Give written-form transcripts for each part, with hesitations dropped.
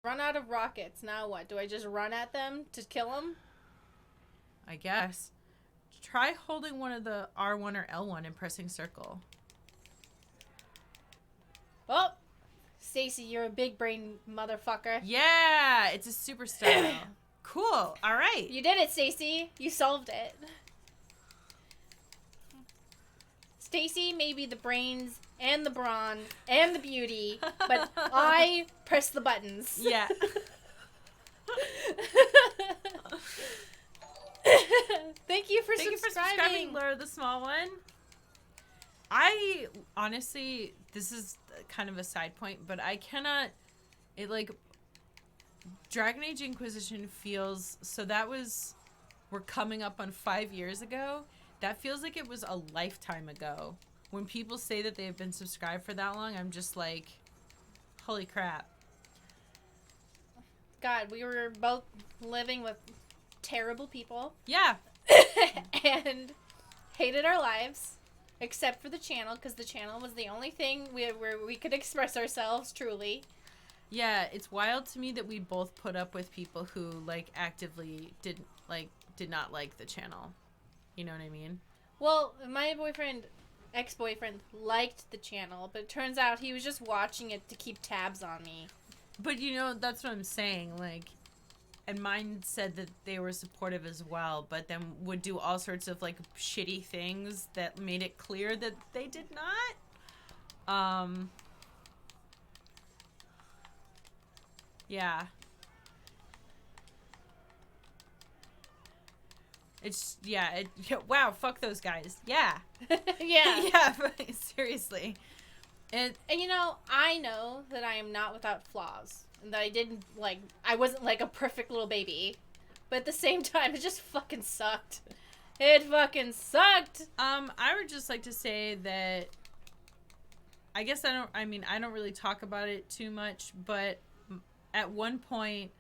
Run out of rockets. Now what? Do I just run at them to kill them? I guess. Try holding one of the R1 or L1 and pressing circle. Oh, Stacy, you're a big brain motherfucker. Yeah, it's a super style. Cool. All right. You did it, Stacy. You solved it. Stacy may be the brains and the brawn and the beauty, but I press the buttons. Yeah. Thank you for Thank you for subscribing, Laura the Small One. I honestly, this is kind of a side point, but I cannot. It like Dragon Age Inquisition feels so that was we're coming up on 5 years ago. That feels like it was a lifetime ago. When people say that they've been subscribed for that long, I'm just like, holy crap. God, we were both living with terrible people. Yeah. And hated our lives, except for the channel, because the channel was the only thing where we could express ourselves truly. Yeah, it's wild to me that we both put up with people who like actively did not like the channel. You know what I mean? Well, my ex-boyfriend liked the channel, but it turns out he was just watching it to keep tabs on me. But you know, that's what I'm saying, like, and mine said that they were supportive as well, but then would do all sorts of like shitty things that made it clear that they did not. Yeah. It's, yeah, wow, fuck those guys. Yeah. Yeah. Yeah, seriously. And you know, I know that I am not without flaws. And that I wasn't like a perfect little baby. But at the same time, it just fucking sucked. It fucking sucked. I would just like to say that I guess I don't really talk about it too much, but at one point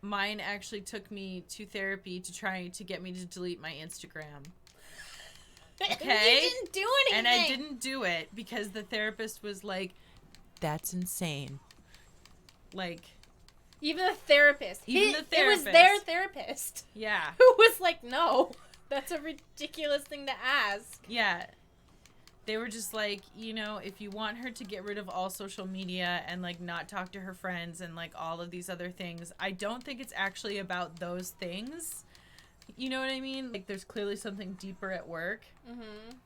mine actually took me to therapy to try to get me to delete my Instagram. Okay? You didn't do anything. And I didn't do it because the therapist was like, that's insane. Like, Even the therapist. The therapist. It was their therapist. Yeah. Who was like, no, that's a ridiculous thing to ask. Yeah. They were just like, you know, if you want her to get rid of all social media and like not talk to her friends and like all of these other things, I don't think it's actually about those things. You know what I mean? Like there's clearly something deeper at work. Mm-hmm.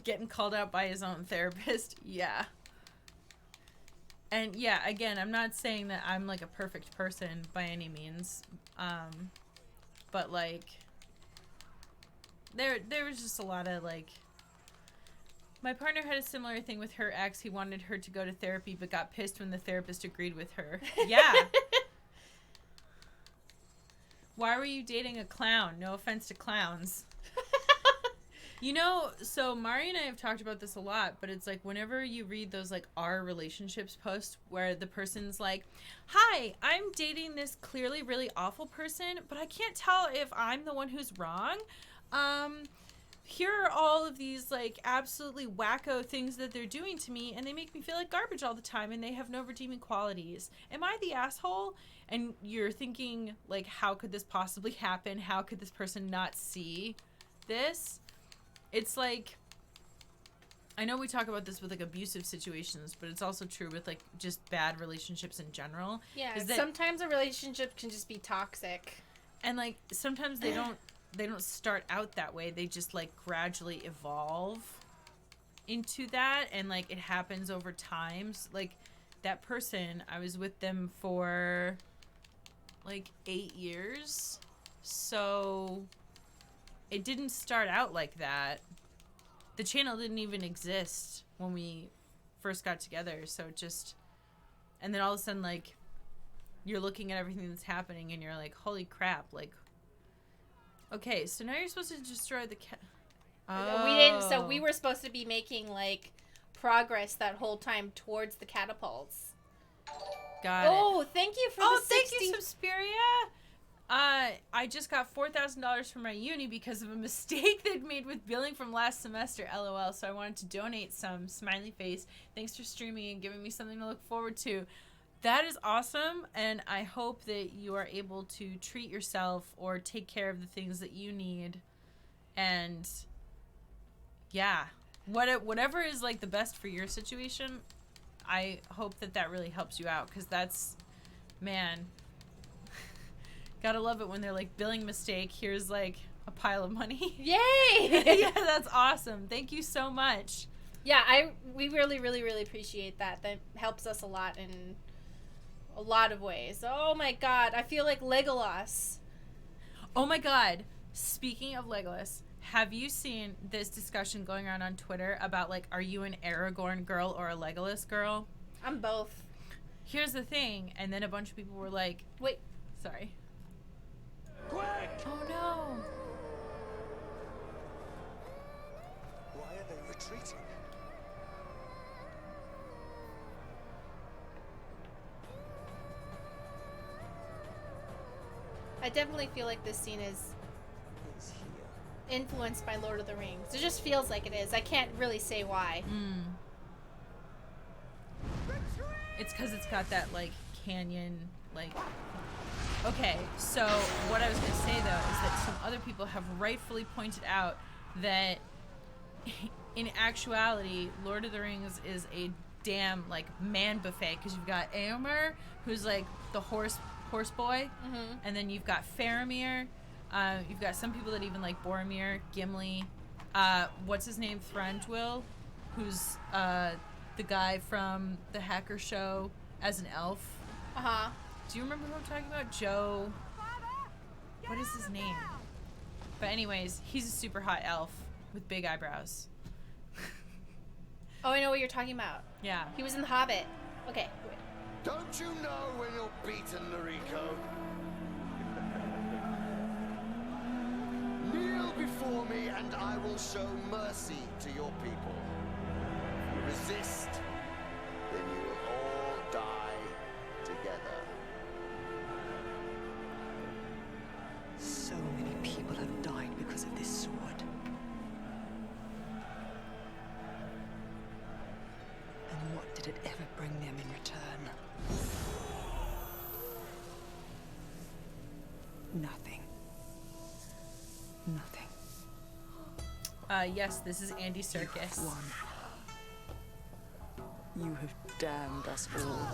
Getting called out by his own therapist. Yeah. And yeah, again, I'm not saying that I'm like a perfect person by any means. But like there was just a lot of like my partner had a similar thing with her ex. He wanted her to go to therapy but got pissed when the therapist agreed with her. Yeah. Why were you dating a clown? No offense to clowns. You know, so Mari and I have talked about this a lot, but it's like whenever you read those like our relationships posts where the person's like, hi, I'm dating this clearly really awful person, but I can't tell if I'm the one who's wrong. Here are all of these like absolutely wacko things that they're doing to me and they make me feel like garbage all the time and they have no redeeming qualities. Am I the asshole? And you're thinking like, how could this possibly happen? How could this person not see this? It's like, I know we talk about this with like abusive situations, but it's also true with like just bad relationships in general. Yeah, sometimes a relationship can just be toxic. And like sometimes they don't start out that way. They just like gradually evolve into that and like it happens over time. So, like that person, I was with them for like 8 years. So it didn't start out like that. The channel didn't even exist when we first got together. So it just, and then all of a sudden, like, you're looking at everything that's happening and you're like, holy crap. Like, okay, so now you're supposed to destroy the We didn't, so we were supposed to be making, like, progress that whole time towards the catapults. Got it. Oh, thank you for the 60... thank you, Suspiria. I just got $4,000 from my uni because of a mistake they'd made with billing from last semester, LOL. So I wanted to donate some. Smiley face. Thanks for streaming and giving me something to look forward to. That is awesome, and I hope that you are able to treat yourself or take care of the things that you need. And yeah, whatever is like the best for your situation, I hope that really helps you out, because that's, man, gotta love it when they're like, billing mistake, here's like a pile of money. Yay! Yeah, that's awesome. Thank you so much. Yeah, we really, really, really appreciate that. That helps us a lot in a lot of ways. Oh my god, I feel like Legolas. Oh my god, speaking of Legolas, have you seen this discussion going around on Twitter about, like, are you an Aragorn girl or a Legolas girl? I'm both. Here's the thing, and then a bunch of people were like, Wait. sorry. Quick! Oh no. Why are they retreating? I definitely feel like this scene is He's here. influenced by Lord of the Rings. It just feels like it is. I can't really say why. It's because it's got that, like, canyon, like... Okay, so what I was going to say, though, is that some other people have rightfully pointed out that in actuality, Lord of the Rings is a damn, like, man buffet, because you've got Éomer, who's, like, the horse boy, and then you've got Faramir, you've got some people that even like Boromir, Gimli, what's his name, Thranduil, who's the guy from the Hacker Show as an elf. Uh-huh. Do you remember who I'm talking about? Joe. What is his name? But anyways, he's a super hot elf with big eyebrows. Oh, I know what you're talking about. Yeah. He was in The Hobbit. Okay, wait. Don't you know when you're beaten, Noriko? Kneel before me and I will show mercy to your people. If you resist, then you will all die together. So many people have died because of this sword. And what did it ever bring them in return? Nothing. Nothing. Yes, this is Andy Serkis. One. You have damned us all.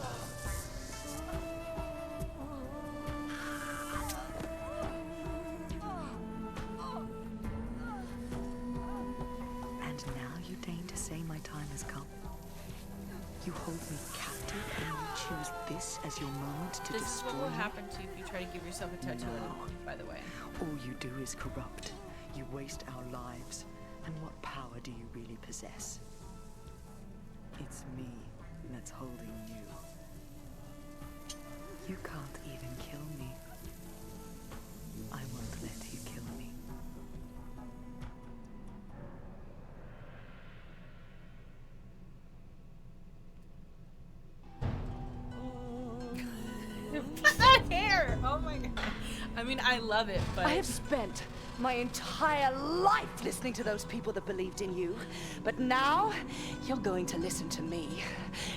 And now you deign to say my time has come. You hold me captive and you choose this as your moment to This is destroy what will me? happen to you if you try to give yourself a tattoo, No. by the way. All you do is corrupt. You waste our lives. And what power do you really possess? It's me that's holding you. You can't even kill me. I won't let you kill me. That hair! Oh my god. I mean, I love it, but... I have spent my entire life listening to those people that believed in you. But now, you're going to listen to me.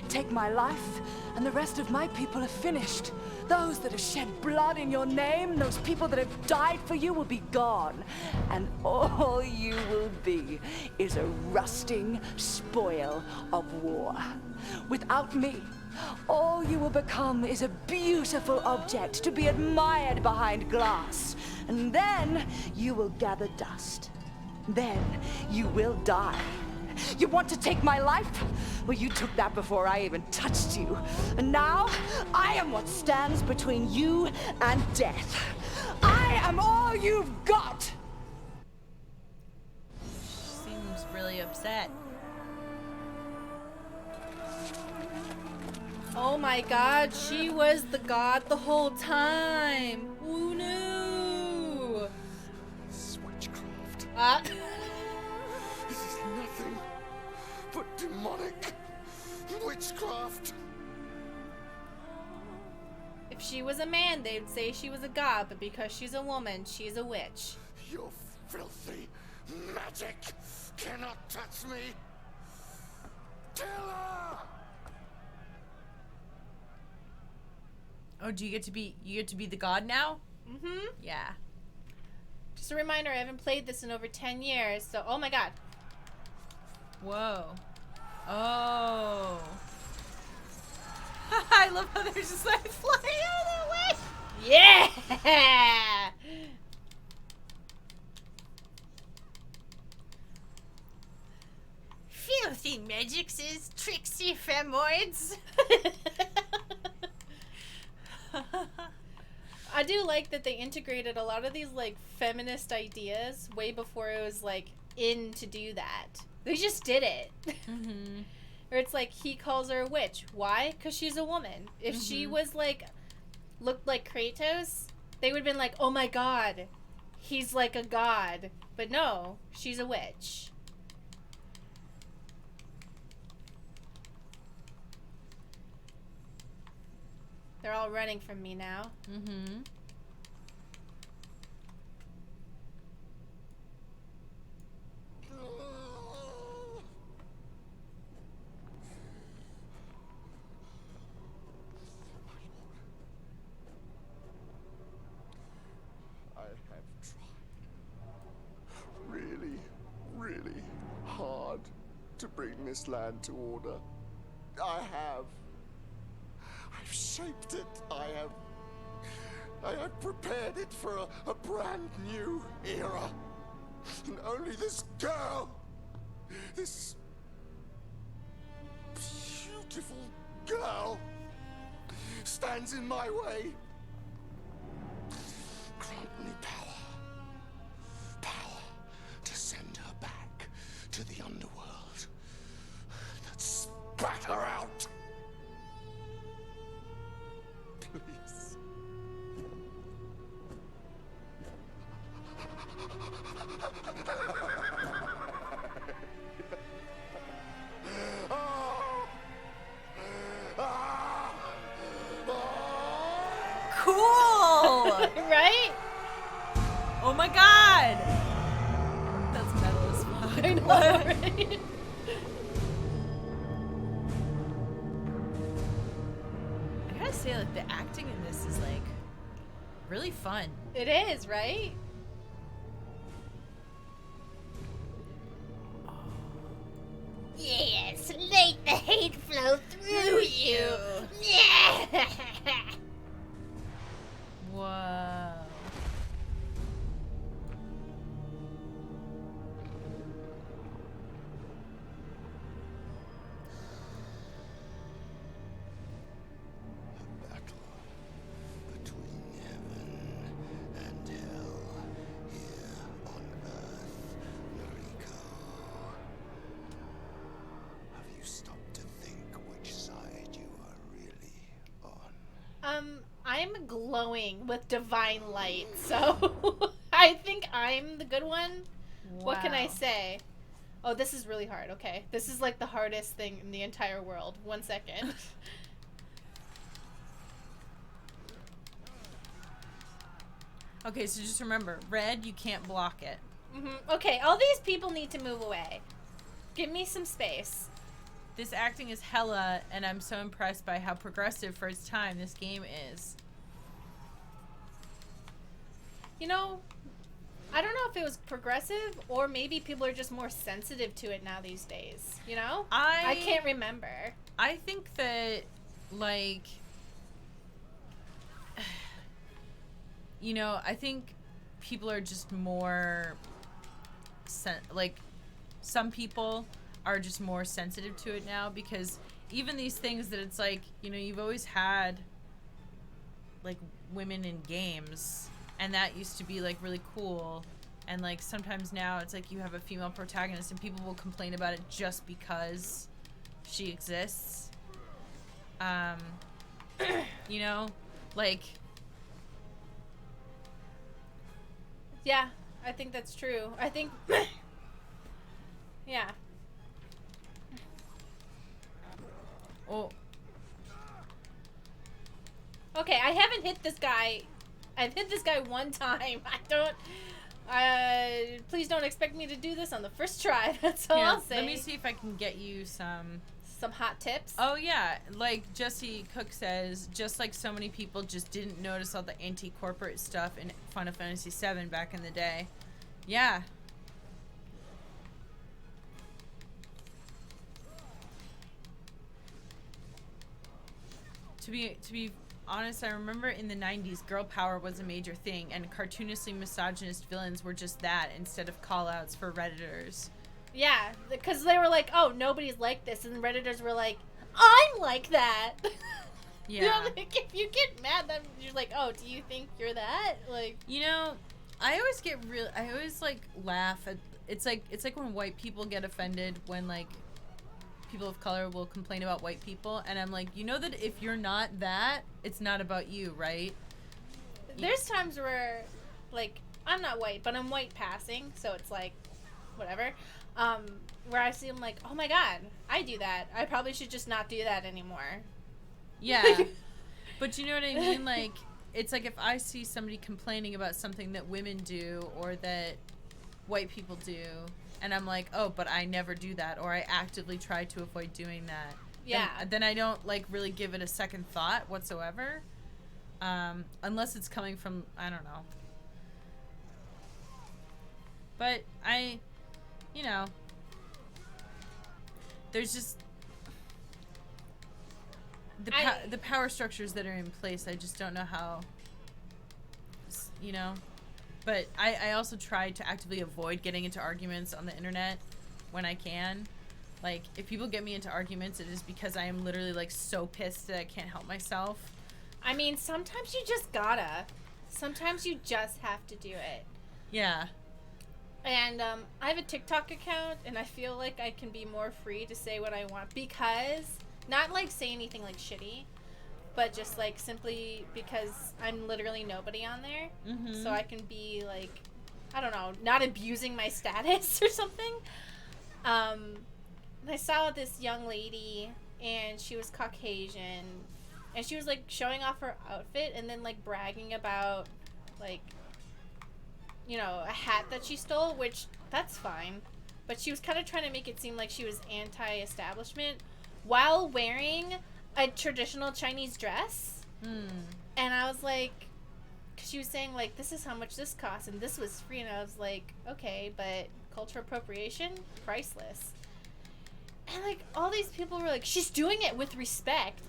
Take my life, and the rest of my people are finished. Those that have shed blood in your name, those people that have died for you will be gone. And all you will be is a rusting spoil of war. Without me, all you will become is a beautiful object to be admired behind glass. And then you will gather dust. Then you will die. You want to take my life? Well, you took that before I even touched you. And now, I am what stands between you and death. I am all you've got! Seems really upset. Oh my god, she was the god the whole time. Who knew? Switchcraft. This is nothing but demonic witchcraft. If she was a man, they'd say she was a god, but because she's a woman, she's a witch. Your filthy magic cannot touch me. Kill her! Oh, do you get to be the god now? Mm-hmm. Yeah. Just a reminder, I haven't played this in over 10 years, so oh my god. Whoa. Oh. I love how they're just like flying out of their way. Yeah! Filthy magics is tricksy femoids. I do like that they integrated a lot of these like feminist ideas way before it was like in to do that. They just did it. Mm-hmm. Or it's like he calls her a witch. Why? Because she's a woman. If she was like looked like Kratos, they would have been like, oh my god, he's like a god. But no, she's a witch. They're all running from me now. Mm-hmm. I have tried really, really hard to bring this land to order. I have. I've shaped it. I have prepared it for a brand new era. And only this girl, this beautiful girl, stands in my way. Grant me power. Power to send her back to the underworld. That spat her out. Please. Oh. Ah. Oh. Cool. Right? Oh my god. That's metal as fuck. I know, right? I gotta say, like, the acting in this is like really fun. It is, right? Yes, let the hate flow through you. Yeah. Whoa. Battle between heaven and hell here on Earth, Noriko. Have you stopped to think which side you are really on? I'm glowing with divine light, so I think I'm the good one. What can I Wow. say? Oh, this is really hard. Okay. This is like the hardest thing in the entire world. 1 second. Okay, so just remember, red, you can't block it. Okay, all these people need to move away. Give me some space. This acting is hella, and I'm so impressed by how progressive for its time this game is. You know, I don't know if it was progressive or maybe people are just more sensitive to it now these days. You know? I can't remember. I think that, like, you know, I think people are just more, like, some people are just more sensitive to it now because even these things that it's like, you know, you've always had, like, women in games, and that used to be, like, really cool. And, like, sometimes now it's like you have a female protagonist and people will complain about it just because she exists. You know, like, Yeah, I think that's true. I think yeah. oh, Okay, I haven't hit this guy. I've hit this guy one time. I don't. Please don't expect me to do this on the first try. That's all I'll say. Let me see if I can get you some hot tips. Oh yeah, like Jesse Cook says, just like so many people just didn't notice all the anti-corporate stuff in Final Fantasy VII back in the day. Yeah. To be honest, I remember in the 90s, girl power was a major thing, and cartoonishly misogynist villains were just that instead of call-outs for Redditors. Yeah, because they were like, oh, nobody's like this, and Redditors were like, I'm like that. Yeah. You know, like, if you get mad, then you're like, oh, do you think you're that? Like, you know, I always like laugh at, it's like when white people get offended when like people of color will complain about white people, and I'm like, you know that if you're not that, it's not about you, right? There's times where, like, I'm not white, but I'm white passing, so it's like, whatever. Where I see them like, oh my god, I do that. I probably should just not do that anymore. Yeah. But you know what I mean? Like, it's like if I see somebody complaining about something that women do or that white people do, and I'm like, oh, but I never do that, or I actively try to avoid doing that. Yeah. Then I don't, like, really give it a second thought whatsoever. Unless it's coming from, I don't know. But you know, there's just the power structures that are in place. I just don't know how, you know. But I also try to actively avoid getting into arguments on the internet when I can. Like, if people get me into arguments, it is because I am literally, like, so pissed that I can't help myself. I mean, sometimes you just gotta. Sometimes you just have to do it. Yeah. And I have a TikTok account, and I feel like I can be more free to say what I want because, not like say anything like shitty, but just like simply because I'm literally nobody on there. Mm-hmm. So I can be like, I don't know, not abusing my status or something. And I saw this young lady, and she was Caucasian, and she was like showing off her outfit and then like bragging about like, you know, a hat that she stole, which that's fine. But she was kind of trying to make it seem like she was anti-establishment while wearing a traditional Chinese dress. And I was like, cause she was saying like, this is how much this costs and this was free. And I was like, okay, but cultural appropriation, priceless. And like all these people were like, she's doing it with respect.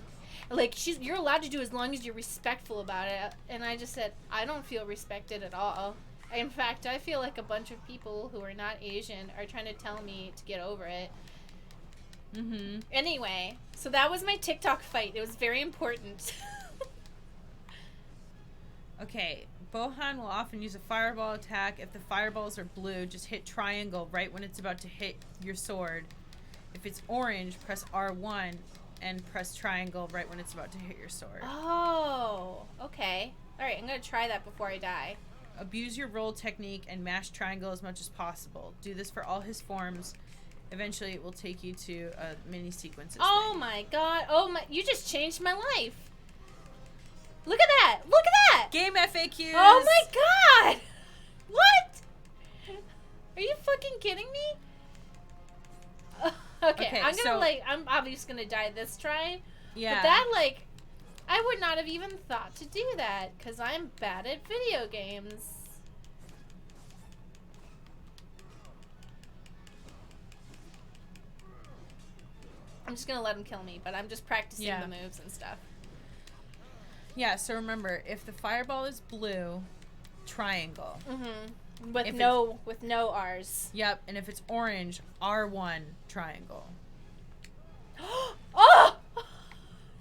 Like, you're allowed to do as long as you're respectful about it. And I just said, I don't feel respected at all. In fact, I feel like a bunch of people who are not Asian are trying to tell me to get over it. Mm-hmm. Anyway, so that was my TikTok fight. It was very important. Okay, Bohan will often use a fireball attack. If the fireballs are blue, just hit triangle right when it's about to hit your sword. If it's orange, press R1 and press triangle right when it's about to hit your sword. Oh, okay. Alright, I'm gonna try that before I die. Abuse your roll technique and mash triangle as much as possible. Do this for all his forms. Eventually, it will take you to a mini sequences Oh thing. my god. Oh my, you just changed my life. Look at that. Look at that. Game FAQs! Oh my god. What? Are you fucking kidding me? Okay, I'm gonna I'm obviously gonna die this try. Yeah. But that, like, I would not have even thought to do that, because I'm bad at video games. I'm just gonna let him kill me, but I'm just practicing the moves and stuff. Yeah, so remember, if the fireball is blue, triangle. Mm-hmm. With If no R's. Yep, and if it's orange, R1, triangle. Oh!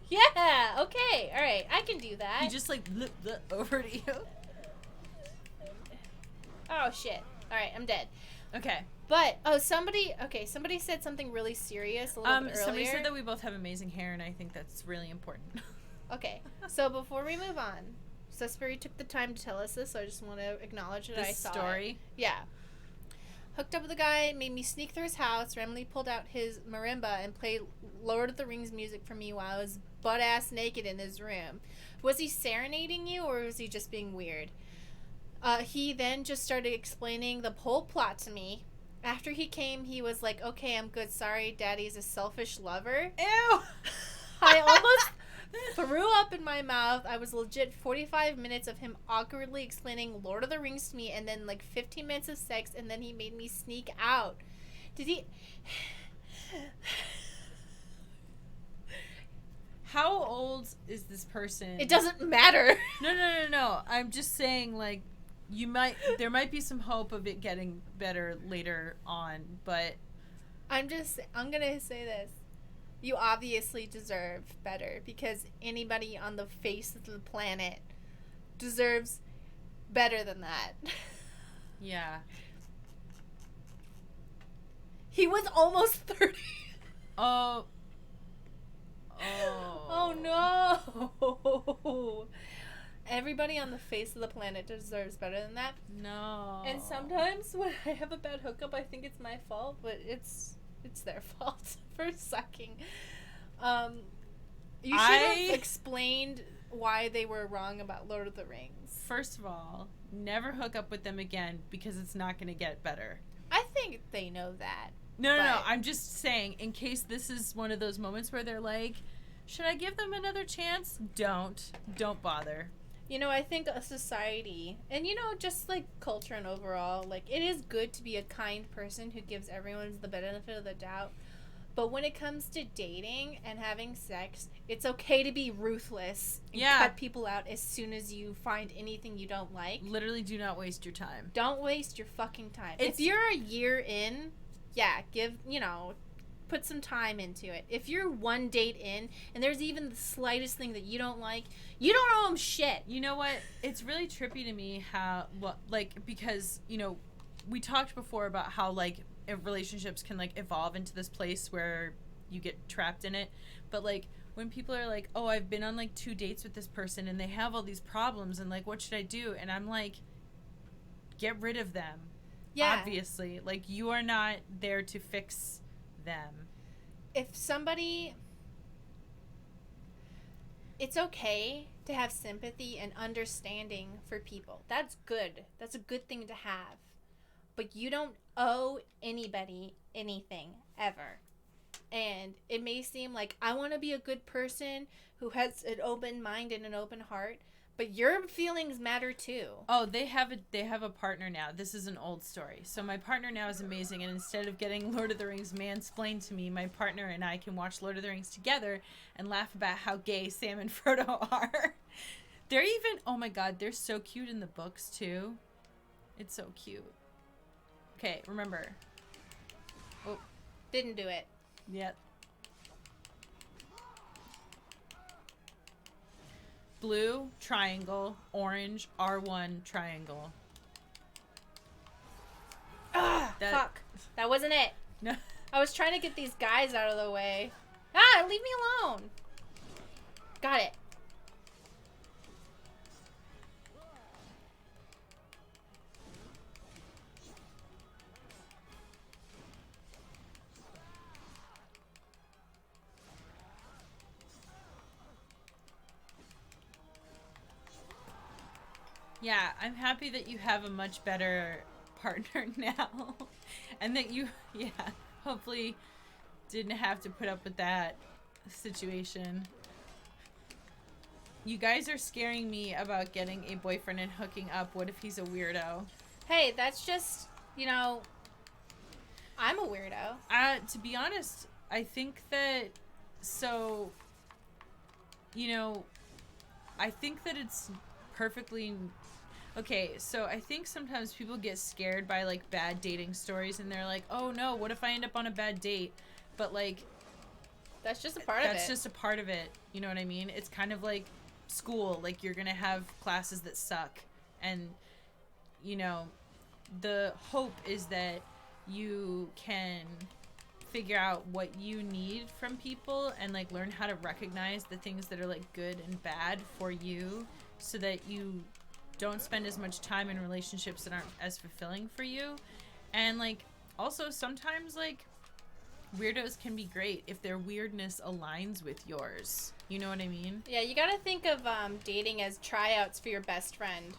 Yeah, okay, alright, I can do that. He just, like, over to you. Oh, shit. Alright, I'm dead. Okay. But, somebody said something really serious a little bit earlier. Somebody said that we both have amazing hair, and I think that's really important. Okay, so before we move on, Sussbury took the time to tell us this, so I just want to acknowledge that I saw story. it. Yeah. Hooked up with a guy, made me sneak through his house, randomly pulled out his marimba and played Lord of the Rings music for me while I was butt-ass naked in his room. Was he serenading you, or was he just being weird? He then just started explaining the whole plot to me. After he came, he was like, okay, I'm good, sorry, Daddy's a selfish lover. Ew! I almost threw up in my mouth. I was legit 45 minutes of him awkwardly explaining Lord of the Rings to me, and then like 15 minutes of sex, and then he made me sneak out. Did he... How old is this person? It doesn't matter. No. I'm just saying, like, there might be some hope of it getting better later on, but I'm gonna say this. You obviously deserve better, because anybody on the face of the planet deserves better than that. yeah. He was almost 30. Oh. Oh no. Everybody on the face of the planet deserves better than that. No. And sometimes when I have a bad hookup, I think it's my fault, but it's their fault for sucking. You should have explained why they were wrong about Lord of the Rings. First of all, never hook up with them again, because it's not going to get better. I think they know that. No. I'm just saying, in case this is one of those moments where they're like, should I give them another chance? Don't bother. You know, I think a society, and you know, just like culture and overall, like, it is good to be a kind person who gives everyone the benefit of the doubt. But when it comes to dating and having sex, it's okay to be ruthless and cut people out as soon as you find anything you don't like. Literally, do not waste your time. Don't waste your fucking time. If you're a year in, put some time into it. If you're one date in and there's even the slightest thing that you don't like, you don't owe them shit. You know what? It's really trippy to me because, you know, we talked before about how, like, relationships can, like, evolve into this place where you get trapped in it. But, like, when people are like, oh, I've been on, like, 2 dates with this person and they have all these problems and, like, what should I do? And I'm like, get rid of them. Yeah. Obviously. Like, you are not there to fix them. If somebody... It's okay to have sympathy and understanding for people. That's good. That's a good thing to have. But you don't owe anybody anything, ever. And it may seem like I want to be a good person who has an open mind and an open heart, but your feelings matter too. Oh, they have a partner now. This is an old story. So my partner now is amazing, and instead of getting Lord of the Rings mansplained to me, my partner and I can watch Lord of the Rings together and laugh about how gay Sam and Frodo are. They're even, oh my god, they're so cute in the books too. It's so cute. Okay, remember. Oh, didn't do it. Yep. Blue, triangle, orange, R1, triangle. Fuck. That wasn't it. No. I was trying to get these guys out of the way. Leave me alone. Got it. Yeah, I'm happy that you have a much better partner now. And that you, hopefully didn't have to put up with that situation. You guys are scaring me about getting a boyfriend and hooking up. What if he's a weirdo? Hey, that's just, I'm a weirdo. To be honest, I think that, I think that it's perfectly... Okay, so I think sometimes people get scared by, like, bad dating stories, and they're like, oh no, what if I end up on a bad date? But, like... That's just a part of it. That's just a part of it. You know what I mean? It's kind of like school. Like, you're gonna have classes that suck. And, the hope is that you can figure out what you need from people and, like, learn how to recognize the things that are, like, good and bad for you so that you don't spend as much time in relationships that aren't as fulfilling for you. And like also sometimes like weirdos can be great if their weirdness aligns with yours. You know what I mean? Yeah, you gotta think of dating as tryouts for your best friend.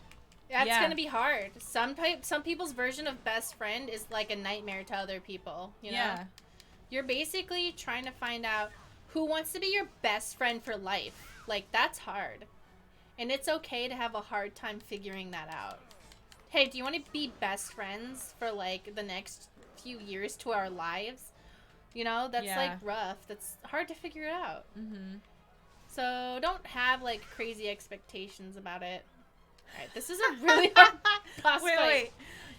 That's Yeah. gonna be hard. Some people's version of best friend is like a nightmare to other people. You know, Yeah. you're basically trying to find out who wants to be your best friend for life. Like that's hard, and it's okay to have a hard time figuring that out. Hey, do you want to be best friends for like the next few years to our lives? You know, that's Yeah. like rough. That's hard to figure it out. Mm-hmm. So don't have like crazy expectations about it. All right, this is a really hard boss fight. Wait.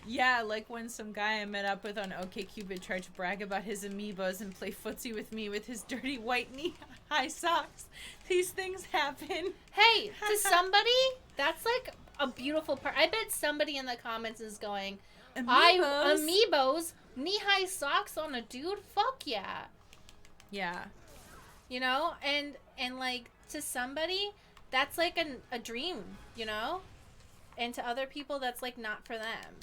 Yeah, like when some guy I met up with on OkCupid tried to brag about his amiibos and play footsie with me with his dirty white knee-high socks. These things happen. Hey, to somebody, that's like a beautiful part. I bet somebody in the comments is going, Amiibos, knee-high socks on a dude? Fuck yeah. Yeah. You know? And like, to somebody, that's like a dream, you know? And to other people, that's like not for them.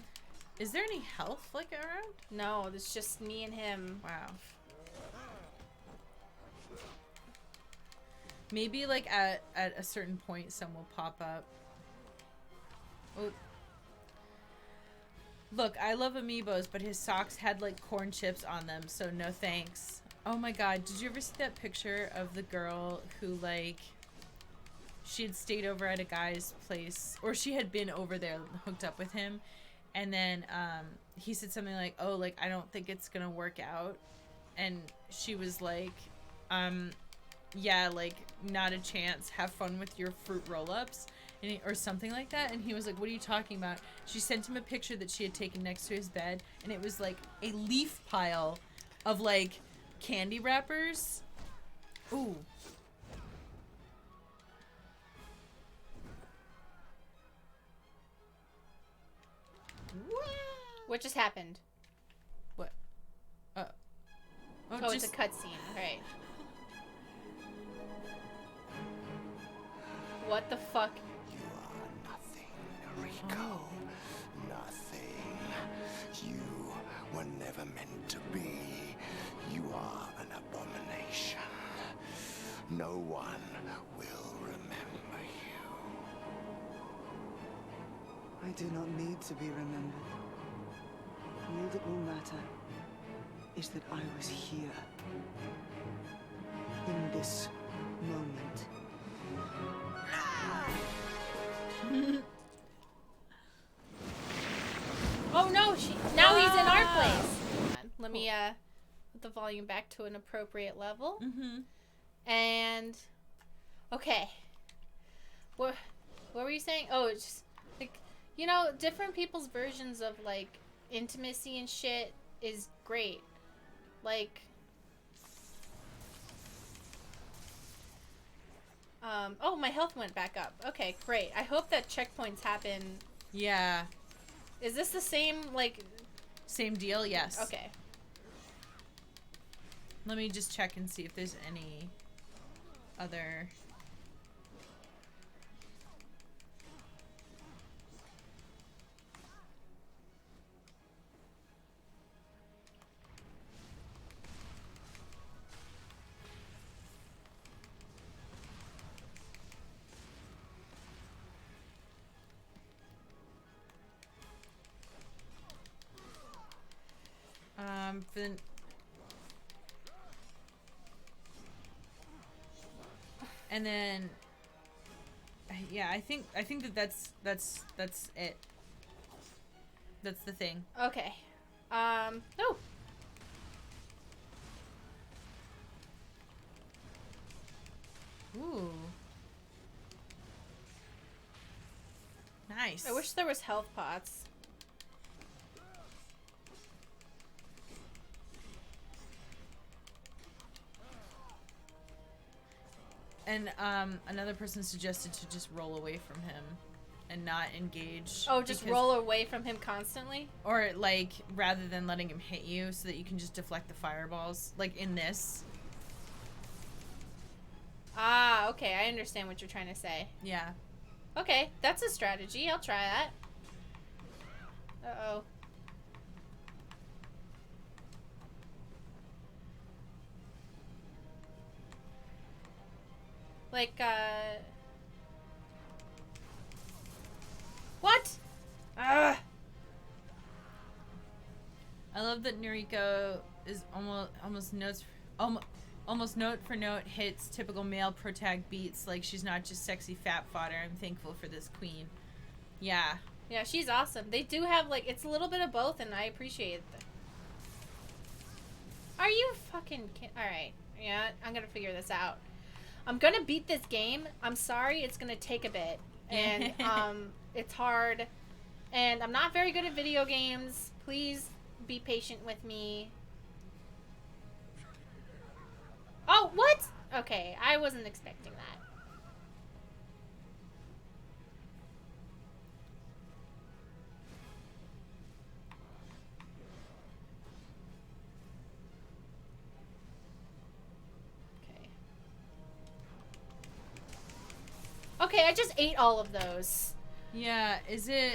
Is there any health like around? No, it's just me and him. Wow. Maybe like at a certain point some will pop up. Oh. Look, I love amiibos, but his socks had like corn chips on them, so no thanks. Oh my god, did you ever see that picture of the girl who like she had stayed over at a guy's place, or she had been over there hooked up with him, and then he said something like, oh, like I don't think it's gonna work out, and she was like, yeah, like not a chance, have fun with your fruit roll-ups, and or something like that. And he was like, what are you talking about? She sent him a picture that she had taken next to his bed, and it was like a leaf pile of like candy wrappers. Ooh. What just happened? What? Oh, Oh, just it's a cutscene. Right. What the fuck? You are nothing, Rico. Nothing. You were never meant to be. You are an abomination. No one will remember you. I do not need to be remembered. All that will matter is that I was here. In this moment. Oh no, now he's in our place. Let me put the volume back to an appropriate level. Mm-hmm. And okay. What were you saying? Oh, it's just like, you know, different people's versions of like intimacy and shit is great. Like oh, my health went back up. Okay, great. I hope that checkpoints happen. Yeah. Is this the same, like... Same deal, yes. Okay. Let me just check and see if there's any other... Then and then yeah, I think that's it. That's the thing. Okay. Oh. Ooh. Nice. I wish there was health pots. And another person suggested to just roll away from him and not engage. Oh, just roll away from him constantly? Or like rather than letting him hit you, so that you can just deflect the fireballs, like in this. Ah, okay. I understand what you're trying to say. Yeah. Okay, that's a strategy. I'll try that. Uh-oh. Like, what? Ugh. I love that Noriko is almost note for note hits typical male protag beats. Like she's not just sexy fat fodder. I'm thankful for this queen. Yeah. Yeah, she's awesome. They do have, like, it's a little bit of both, and I appreciate it. Are you fucking Alright. Yeah, I'm gonna figure this out. I'm gonna beat this game. I'm sorry, it's gonna take a bit. And, it's hard. And I'm not very good at video games. Please be patient with me. Oh, what? Okay, I wasn't expecting that. Okay, I just ate all of those. Yeah, is it...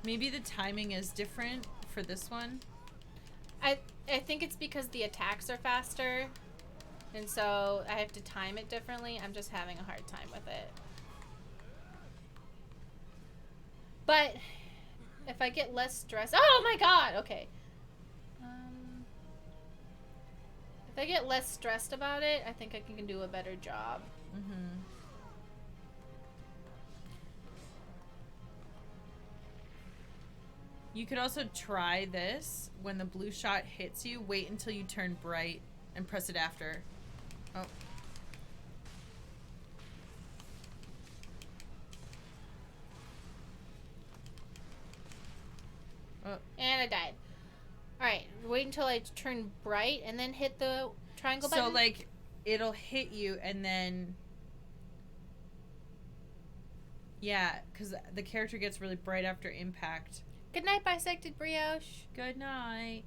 Maybe the timing is different for this one? I think it's because the attacks are faster, and so I have to time it differently. I'm just having a hard time with it. But if I get less stressed... Oh my god! Okay. If I get less stressed about it, I think I can do a better job. Mm-hmm. You could also try this. When the blue shot hits you, wait until you turn bright and press it after. Oh. Oh. And I died. Alright, wait until I turn bright and then hit the triangle button. So, like, it'll hit you and then... Yeah, because the character gets really bright after impact. Good night, Bisected Brioche. Good night.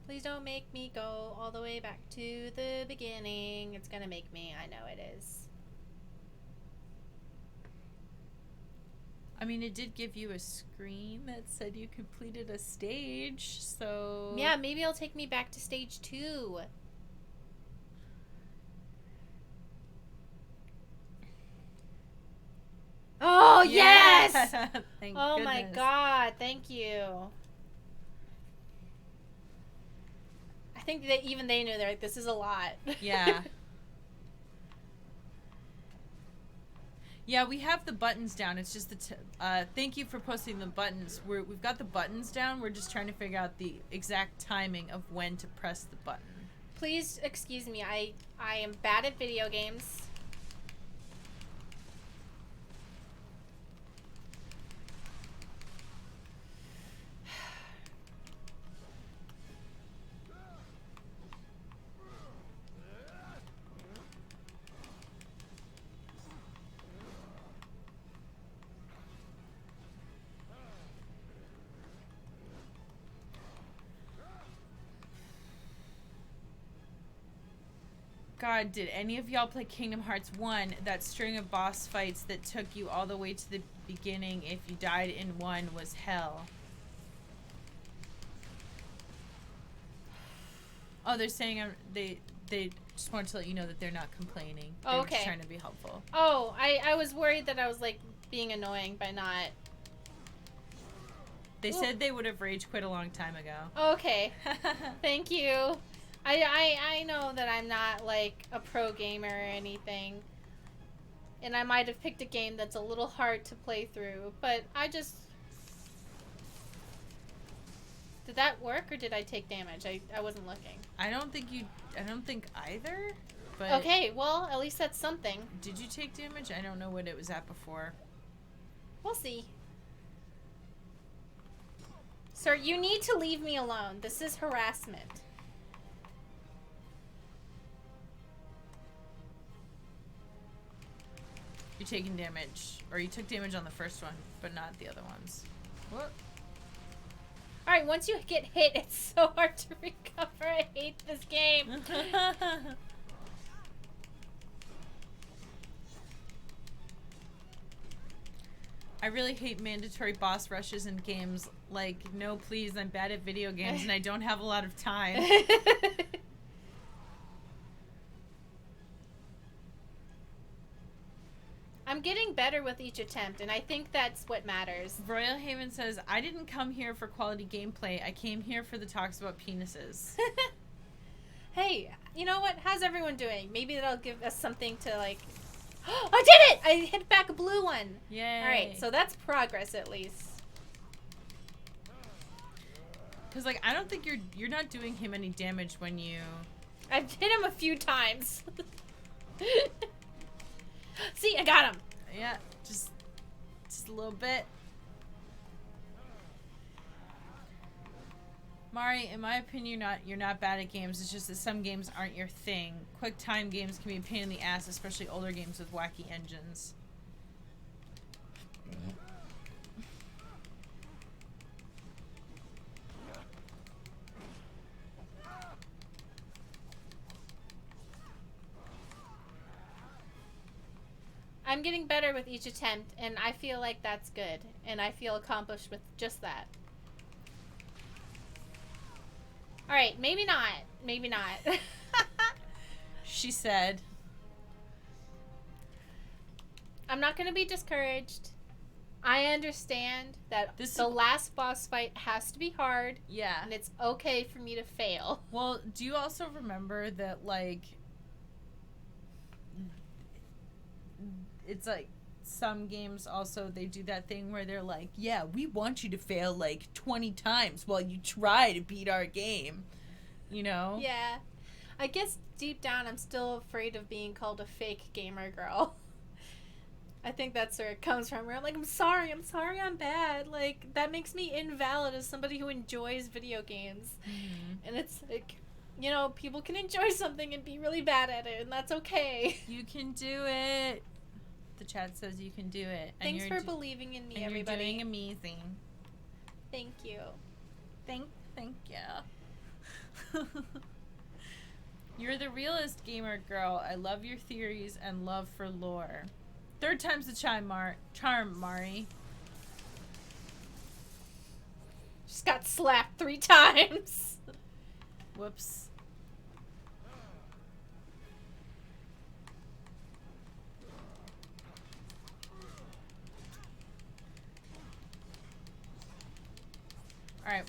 Please don't make me go all the way back to the beginning. It's gonna make me. I know it is. I mean, it did give you a screen that said you completed a stage, so... Yeah, maybe it'll take me back to stage 2. Oh, yes! Thank Oh my goodness. god, thank you. I think that even they knew, they're like, this is a lot. Yeah. Yeah, we have the buttons down. It's just thank you for posting the buttons. We've got the buttons down. We're just trying to figure out the exact timing of when to press the button. Please excuse me, I am bad at video games. God, did any of y'all play Kingdom Hearts 1? That string of boss fights that took you all the way to the beginning if you died in one was hell. Oh, they're saying they just wanted to let you know that they're not complaining. They were just Okay. trying to be helpful. Oh, I was worried that I was, like, being annoying by not... They said they would have rage quit a long time ago. Okay. Thank you. I know that I'm not, like, a pro gamer or anything. And I might have picked a game that's a little hard to play through, but I just... Did that work, or did I take damage? I wasn't looking. I don't think either. But Okay, well, at least that's something. did you take damage? I don't know what it was at before. We'll see. Sir, you need to leave me alone. This is harassment. You're taking damage, or you took damage on the first one, but not the other ones. What? Alright, once you get hit, it's so hard to recover. I hate this game. I really hate mandatory boss rushes in games. Like, no, please, I'm bad at video games and I don't have a lot of time. I'm getting better with each attempt, and I think that's what matters. Royal Haven says, I didn't come here for quality gameplay. I came here for the talks about penises. Hey, you know what? How's everyone doing? Maybe that'll give us something to, like... I did it! I hit back a blue one. Yay. Alright, so that's progress at least. Because, like, I don't think you're not doing him any damage when you... I've hit him a few times. See, I got him. Yeah, just a little bit. Mari, in my opinion, you're not bad at games. It's just that some games aren't your thing. Quick time games can be a pain in the ass, especially older games with wacky engines. I'm getting better with each attempt, and I feel like that's good. And I feel accomplished with just that. Alright, maybe not. Maybe not. She said. I'm not going to be discouraged. I understand that the last boss fight has to be hard. Yeah. And it's okay for me to fail. Well, do you also remember that, like... It's like some games also, they do that thing where they're like, yeah, we want you to fail like 20 times while you try to beat our game, you know? Yeah. I guess deep down I'm still afraid of being called a fake gamer girl. I think that's where it comes from, where I'm like, I'm sorry I'm bad. Like, that makes me invalid as somebody who enjoys video games. Mm-hmm. And it's like, you know, people can enjoy something and be really bad at it, and that's okay. You can do it. The chat says you can do it. Thanks for believing in me, and everybody. You're doing amazing. Thank you. Thank you. You're the realest gamer girl. I love your theories and love for lore. Third time's the charm, Mari. Just got slapped 3 times. Whoops. Alright.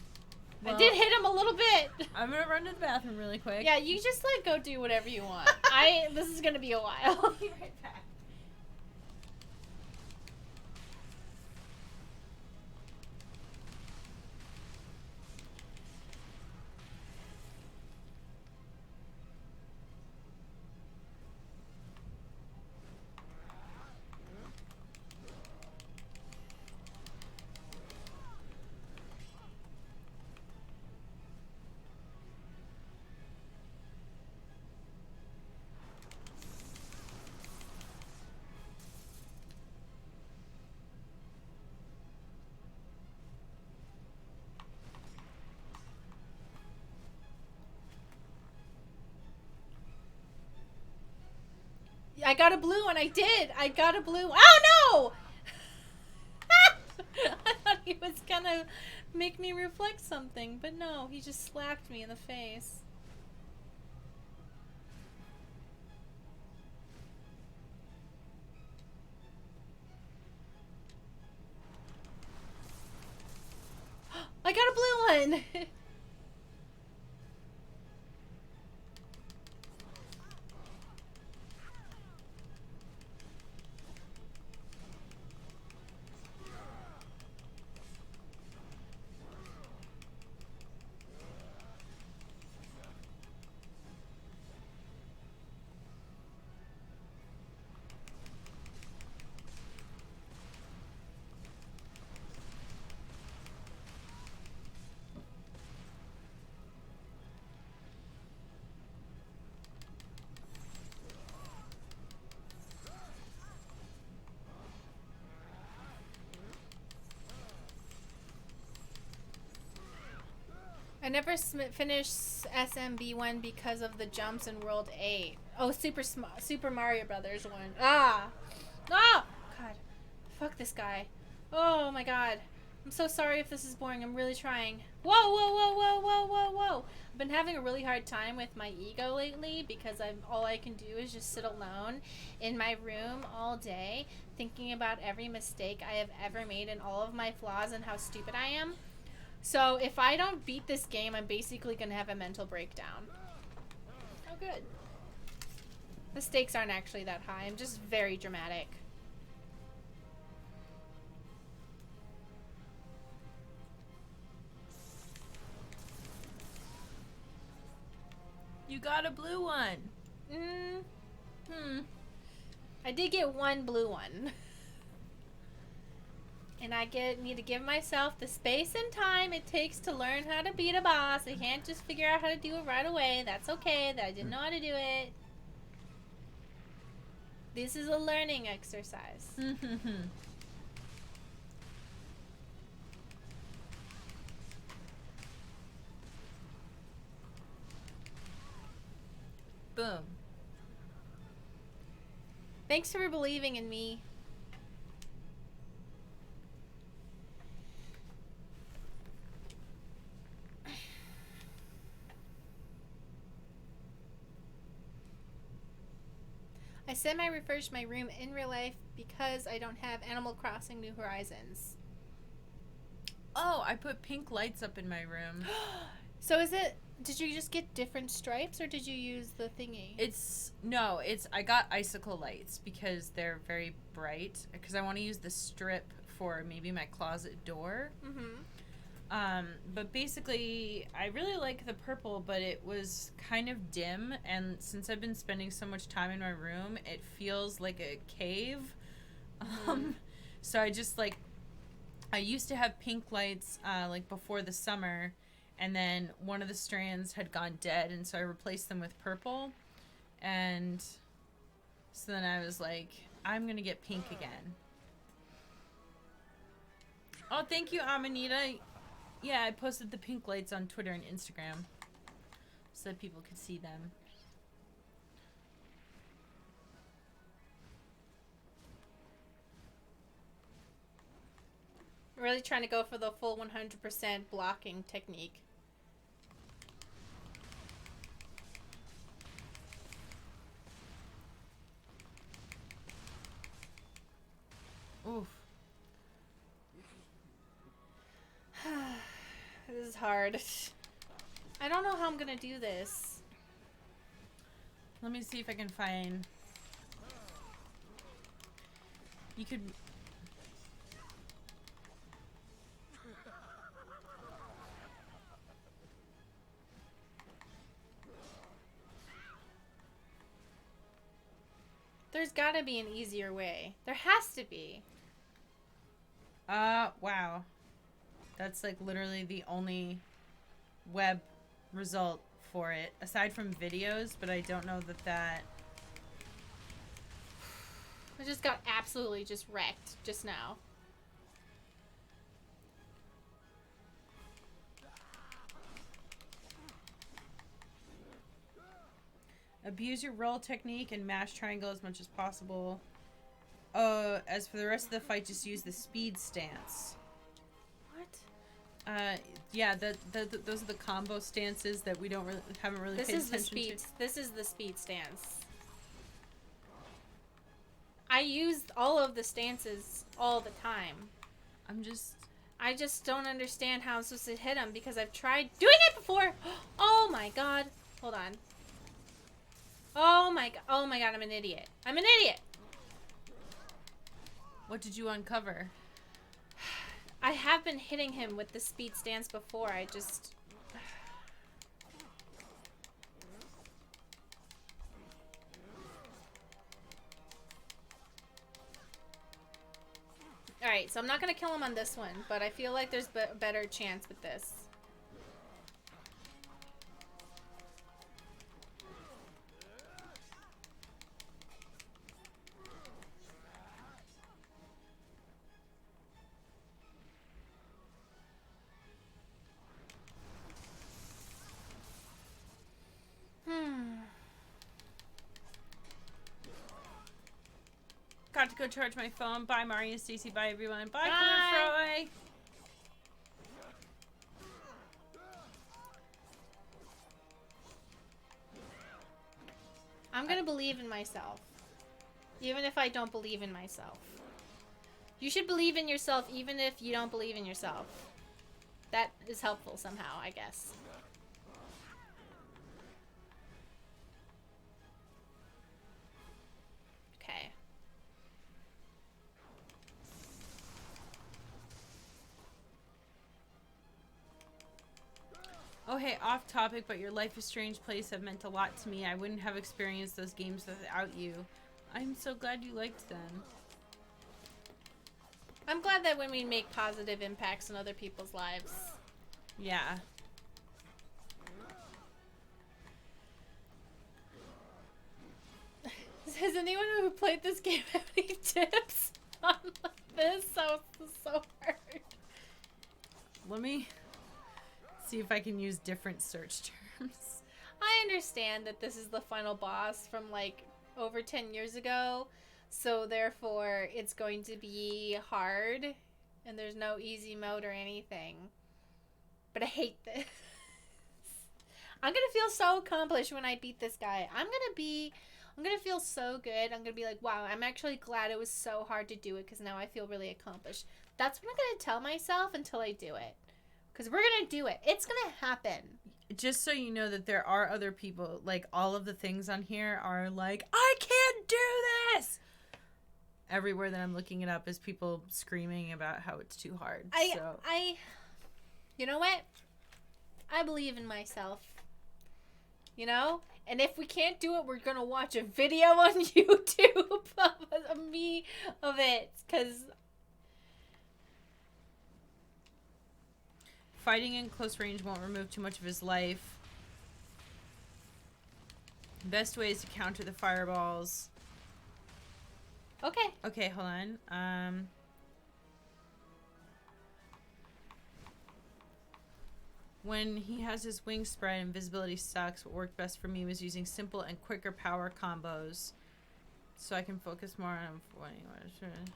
Well, I did hit him a little bit. I'm gonna run to the bathroom really quick. Yeah, you just like go do whatever you want. This is gonna be a while. I'll be right back. I got a blue one. I did. I got a blue. Oh, no! I thought he was going to make me reflect something. But no, he just slapped me in the face. I got a blue one! I never finished SMB1 because of the jumps in World 8. Oh, Super Mario Brothers 1. Ah! Oh! God. Fuck this guy. Oh my god. I'm so sorry if this is boring. I'm really trying. Whoa, whoa, whoa, whoa, whoa, whoa, whoa. I've been having a really hard time with my ego lately because all I can do is just sit alone in my room all day thinking about every mistake I have ever made and all of my flaws and how stupid I am. So if I don't beat this game, I'm basically going to have a mental breakdown. Oh, good. The stakes aren't actually that high. I'm just very dramatic. You got a blue one. I did get one blue one. And I need to give myself the space and time it takes to learn how to beat a boss. I can't just figure out how to do it right away. That's okay that I didn't know how to do it. This is a learning exercise. Boom. Thanks for believing in me. I semi-refurbished my room in real life because I don't have Animal Crossing New Horizons. Oh, I put pink lights up in my room. So did you just get different stripes or did you use the thingy? I got icicle lights because they're very bright because I want to use the strip for maybe my closet door. But basically, I really like the purple, but it was kind of dim, and since I've been spending so much time in my room, it feels like a cave. So I just I used to have pink lights before the summer, and then one of the strands had gone dead, and so I replaced them with purple, and so then I was like, I'm gonna get pink again. Oh, thank you, Amanita. Yeah, I posted the pink lights on Twitter and Instagram so that people could see them. I'm really trying to go for the full 100% blocking technique. Oof. This is hard. I don't know how I'm gonna do this. Let me see if I can find... You could... There's gotta be an easier way. There has to be. Wow. That's literally the only web result for it, aside from videos, but I don't know that... I just got absolutely just wrecked just now. Abuse your roll technique and mash triangle as much as possible. As for the rest of the fight, just use the speed stance. What? Yeah, those are the combo stances that we haven't really paid attention to. This is the speed stance. I use all of the stances all the time. I just don't understand how I'm supposed to hit them because I've tried doing it before. Oh my god. Hold on. Oh my god, I'm an idiot. I'm an idiot. What did you uncover? I have been hitting him with the speed stance before. I just... Alright, so I'm not going to kill him on this one, but I feel like there's a better chance with this. forgot to go charge my phone. Bye, Mari and Stacy. Bye, everyone. Bye, Bye. Froy. I'm gonna believe in myself. Even if I don't believe in myself. You should believe in yourself even if you don't believe in yourself. That is helpful somehow, I guess. Okay. Oh, hey, off topic, but your Life is Strange plays have meant a lot to me. I wouldn't have experienced those games without you. I'm so glad you liked them. I'm glad that when we make positive impacts in other people's lives. Yeah. Has anyone who played this game have any tips on this? So hard. Let me see if I can use different search terms. I understand that this is the final boss from like over 10 years ago, so therefore it's going to be hard and there's no easy mode or anything. But I hate this. I'm gonna feel so accomplished when I beat this guy. I'm gonna feel so good. I'm gonna be like, wow, I'm actually glad it was so hard to do it because now I feel really accomplished. That's what I'm gonna tell myself until I do it. Because we're gonna do it. It's gonna happen. Just so you know that there are other people, like all of the things on here are like, I can't do this! Everywhere that I'm looking it up is people screaming about how it's too hard. You know what? I believe in myself. You know? And if we can't do it, we're gonna watch a video on YouTube of me of it. Because fighting in close range won't remove too much of his life. Best way is to counter the fireballs. okay. Okay, hold on. When he has his wings spread, invisibility sucks. What worked best for me was using simple and quicker power combos, so I can focus more on avoiding what I should.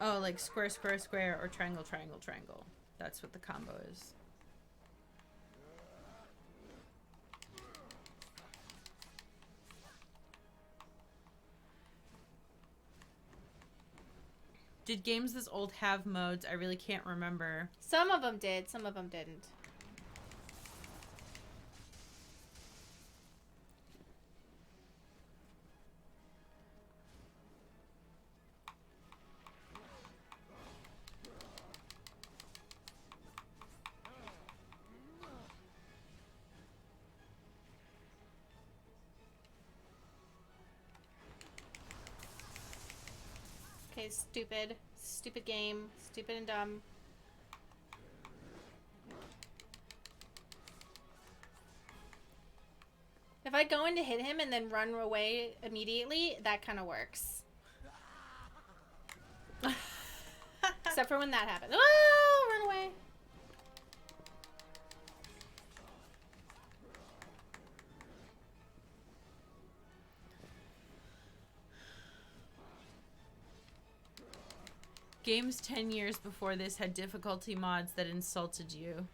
Oh, like square, square, square, or triangle, triangle, triangle. That's what the combo is. Did games this old have modes? I really can't remember. Some of them did. Some of them didn't. Okay, stupid. Stupid game. Stupid and dumb. If I go in to hit him and then run away immediately, that kind of works. Except for when that happens. Oh, run away. Games 10 years before this had difficulty mods that insulted you.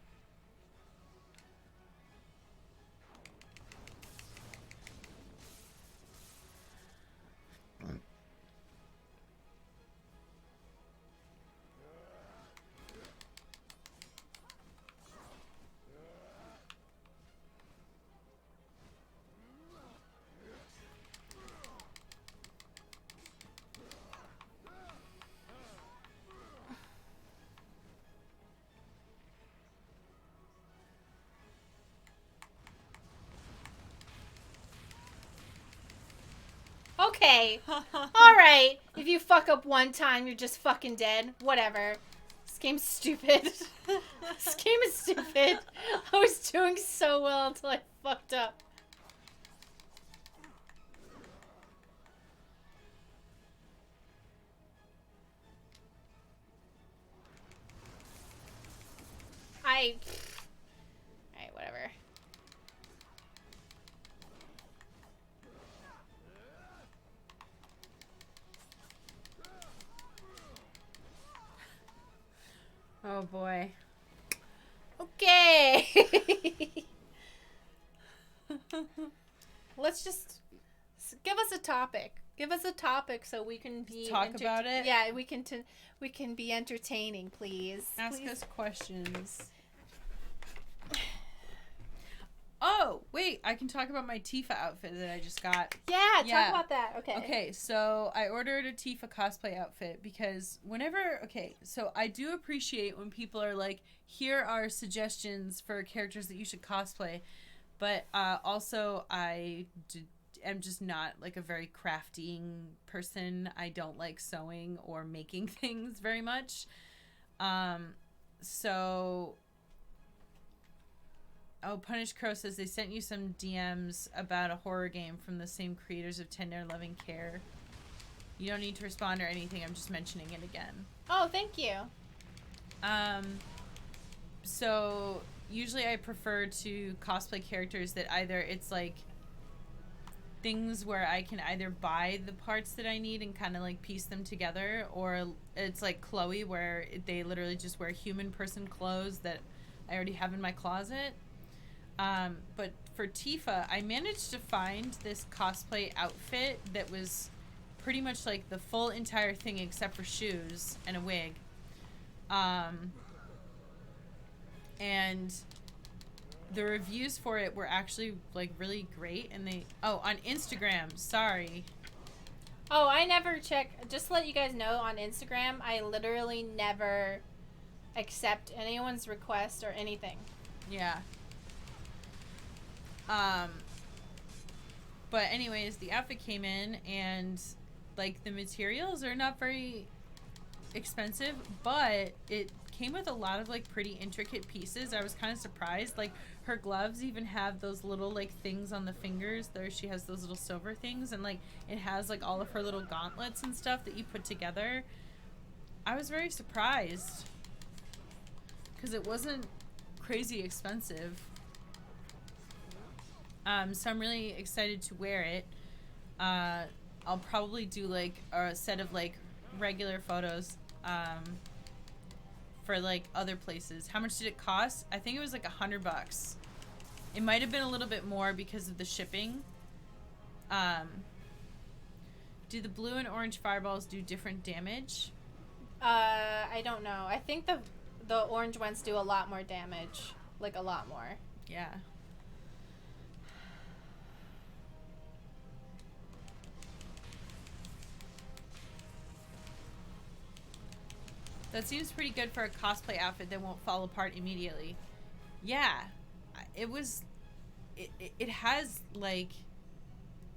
Okay. Alright. If you fuck up one time, you're just fucking dead. Whatever. This game's stupid. This game is stupid. I was doing so well until I fucked up. Alright, whatever. Oh boy. Okay. Let's just give us a topic. Give us a topic so we can be Talk about it? Yeah, we can be entertaining, please. Ask Please. us questions. Oh, wait, I can talk about my Tifa outfit that I just got. Yeah, Yeah. talk about that. Okay. Okay, so I ordered a Tifa cosplay outfit because so I do appreciate when people are like, here are suggestions for characters that you should cosplay, but also am just not like a very crafting person. I don't like sewing or making things very much. Oh, Punish Crow says they sent you some DMs about a horror game from the same creators of Tender Loving Care. You don't need to respond or anything. I'm just mentioning it again. Oh, thank you. So usually I prefer to cosplay characters that either it's like things where I can either buy the parts that I need and kind of like piece them together, or it's like Chloe where they literally just wear human person clothes that I already have in my closet. But for Tifa, I managed to find this cosplay outfit that was pretty much like the full entire thing except for shoes and a wig. And the reviews for it were actually like really great, and on Instagram, sorry. Oh, I never check. Just to let you guys know, on Instagram, I literally never accept anyone's request or anything. Yeah. But anyways, the outfit came in, and like the materials are not very expensive, but it came with a lot of like pretty intricate pieces. I was kind of surprised. Like her gloves even have those little like things on the fingers. There she has those little silver things, and like it has like all of her little gauntlets and stuff that you put together. I was very surprised because it wasn't crazy expensive. So I'm really excited to wear it. I'll probably do like a set of like regular photos for like other places. How much did it cost? I think it was like $100. It might have been a little bit more because of the shipping. Do the blue and orange fireballs do different damage? I don't know. I think the orange ones do a lot more damage. Like a lot more. Yeah. That seems pretty good for a cosplay outfit that won't fall apart immediately. Yeah. It has like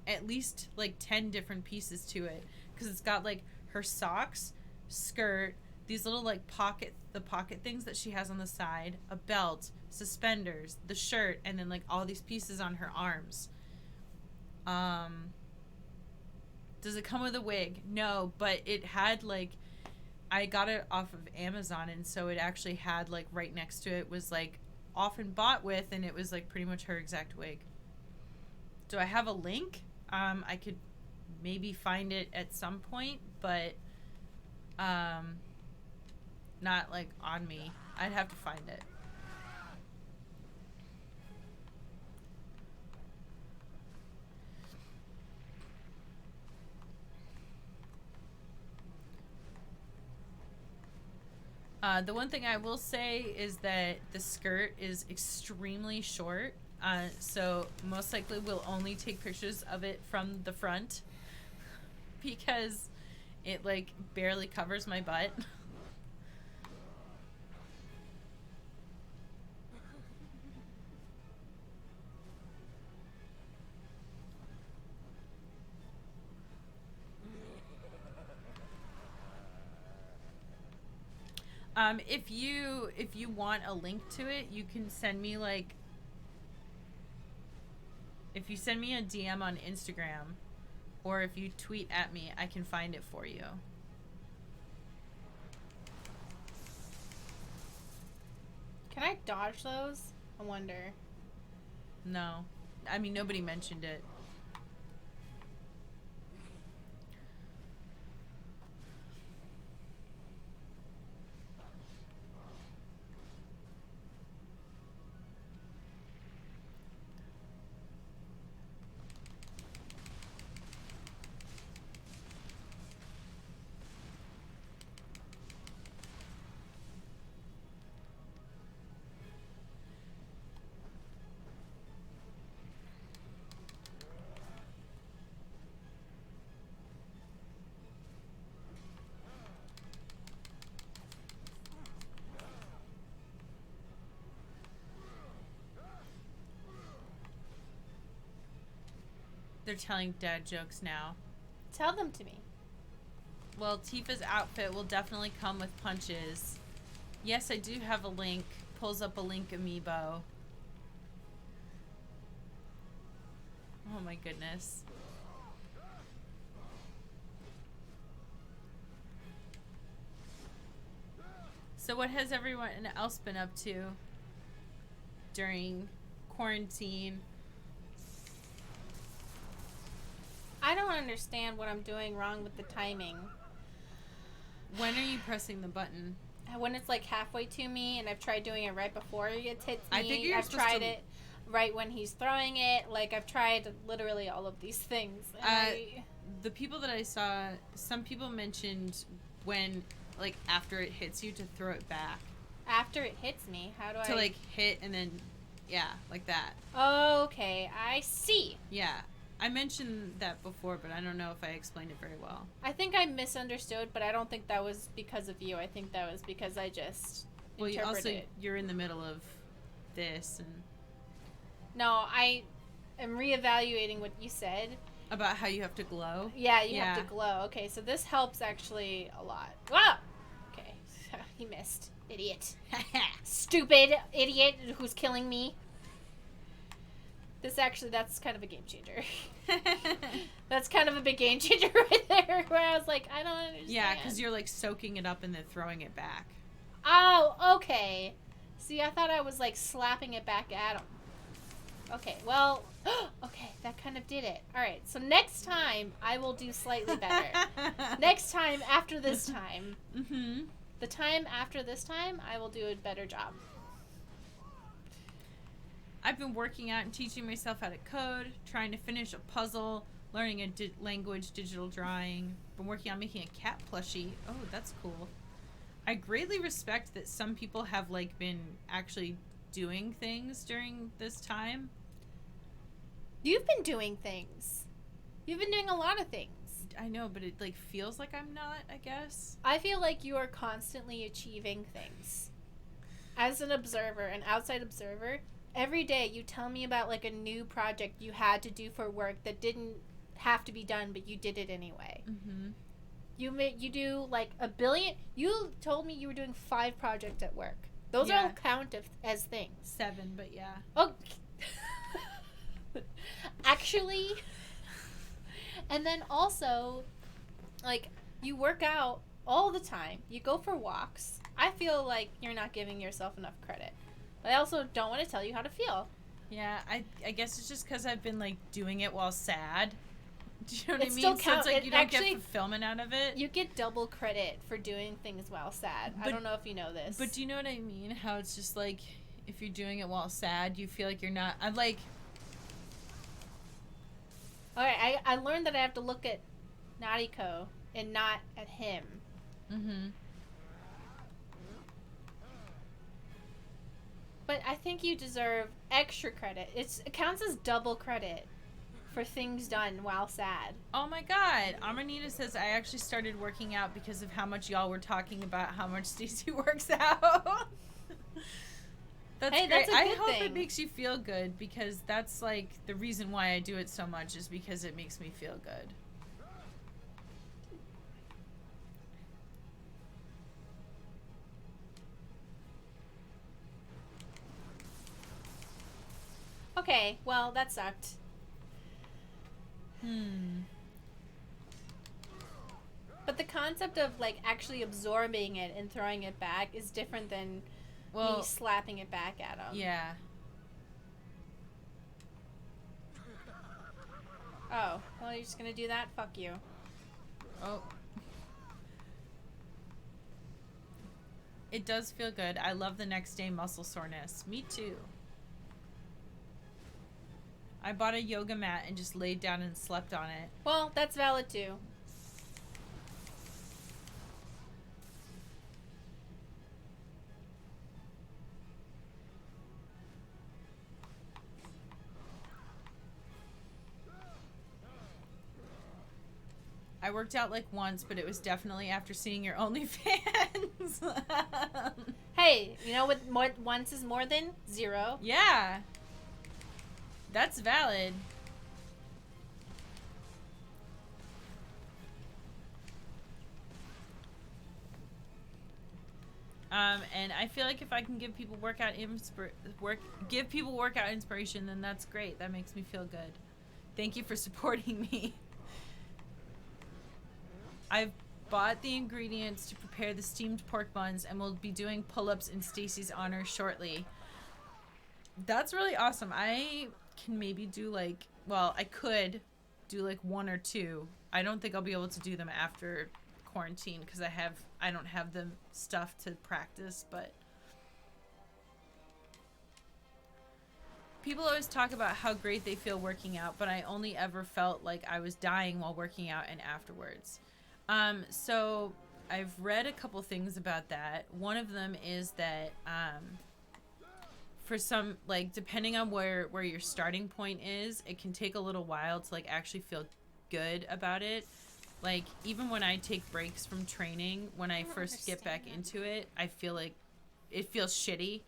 at least like 10 different pieces to it, because it's got like her socks, skirt, these little like pocket things that she has on the side, a belt, suspenders, the shirt, and then like all these pieces on her arms. Does it come with a wig? No, but it had like, I got it off of Amazon, and so it actually had like right next to it was like often bought with, and it was like pretty much her exact wig. Do I have a link? I could maybe find it at some point, but not like on me. I'd have to find it. The one thing I will say is that the skirt is extremely short, so most likely we'll only take pictures of it from the front because it like barely covers my butt. If you want a link to it, you can send me like, if you send me a DM on Instagram, or if you tweet at me, I can find it for you. Can I dodge those? I wonder. No, I mean nobody mentioned it. They're telling dad jokes now. Tell them to me. Well, Tifa's outfit will definitely come with punches. Yes, I do have a link. Pulls up a link amiibo. Oh my goodness. So what has everyone else been up to during quarantine? I don't understand what I'm doing wrong with the timing. When are you pressing the button? When it's like halfway to me, and I've tried doing it right before it hits me. I think you're I've supposed tried to- it right when he's throwing it. Like, I've tried literally all of these things. And The people that I saw, some people mentioned when, like, after it hits you to throw it back. after it hits me, how do I... To, like, hit and then, yeah, like that. Okay, I see. Yeah. I mentioned that before, but I don't know if I explained it very well. I think I misunderstood, but I don't think that was because of you. I think that was because I just Well, you interpreted also, it. you're in the middle of this and No, I am reevaluating what you said. about how you have to glow. Yeah, you have Yeah. to glow. Okay, so this helps actually a lot. Wow! Okay, he missed. Idiot. Stupid idiot who's killing me. That's kind of a game changer. That's kind of a big game changer right there, where I was like, I don't understand. Yeah, because you're, like, soaking it up and then throwing it back. Oh, okay. See, I thought I was, like, slapping it back at him. Okay, well, okay, that kind of did it. Alright, so next time, I will do slightly better. Next time, after this time, Mm-hmm. the time after this time, I will do a better job. I've been working out and teaching myself how to code, trying to finish a puzzle, learning a language, digital drawing. Been working on making a cat plushie. Oh, that's cool. I greatly respect that some people have, like, been actually doing things during this time. You've been doing things. You've been doing a lot of things. I know, but it, like, feels like I'm not, I guess. I feel like you are constantly achieving things. As an observer, an outside observer, every day you tell me about, like, a new project you had to do for work that didn't have to be done, but you did it anyway. Mm-hmm. You do, like, a billion... You told me you were doing 5 projects at work. Those Yeah. all count as things. 7, but yeah. Oh. Actually... And then also, like, you work out all the time. You go for walks. I feel like you're not giving yourself enough credit. But I also don't want to tell you how to feel. Yeah, I guess it's just because I've been, like, doing it while sad. Do you know what It I still mean? So count- it's like it you don't actually- get fulfillment out of it. You get double credit for doing things while sad. I But- don't know if you know this. But do you know what I mean? How it's just like, if you're doing it while sad, you feel like you're not. I'm like, Alright, I learned that I have to look at Nariko and not at him. mm-hmm. But I think you deserve extra credit. It counts as double credit for things done while sad. Oh my god. Amanita says, I actually started working out because of how much y'all were talking about how much Stacey works out. That's Hey, great. that's a I good hope thing. it makes you feel good because that's like the reason why I do it so much is because it makes me feel good. Okay, well, that sucked. But the concept of, like, actually absorbing it and throwing it back is different than me Well, slapping it back at him. yeah. Oh, well, you're just gonna do that? Fuck you. Oh. It does feel good. I love the next day muscle soreness. Me too. I bought a yoga mat and just laid down and slept on it. Well, that's valid too. I worked out like once, but it was definitely after seeing your OnlyFans. Hey, you know what once is more than 0? Yeah. That's valid. And I feel like if I can give people workout inspiration, then that's great. That makes me feel good. Thank you for supporting me. I've bought the ingredients to prepare the steamed pork buns and will be doing pull-ups in Stacy's honor shortly. That's really awesome. I can maybe do like, well, I could do like 1 or 2. I don't think I'll be able to do them after quarantine because I don't have the stuff to practice, but people always talk about how great they feel working out, but I only ever felt like I was dying while working out and afterwards. So I've read a couple things about that. One of them is that for some, like, depending on where your starting point is, it can take a little while to like actually feel good about it. Like, even when I take breaks from training, when I first get back into it, I feel like it feels shitty.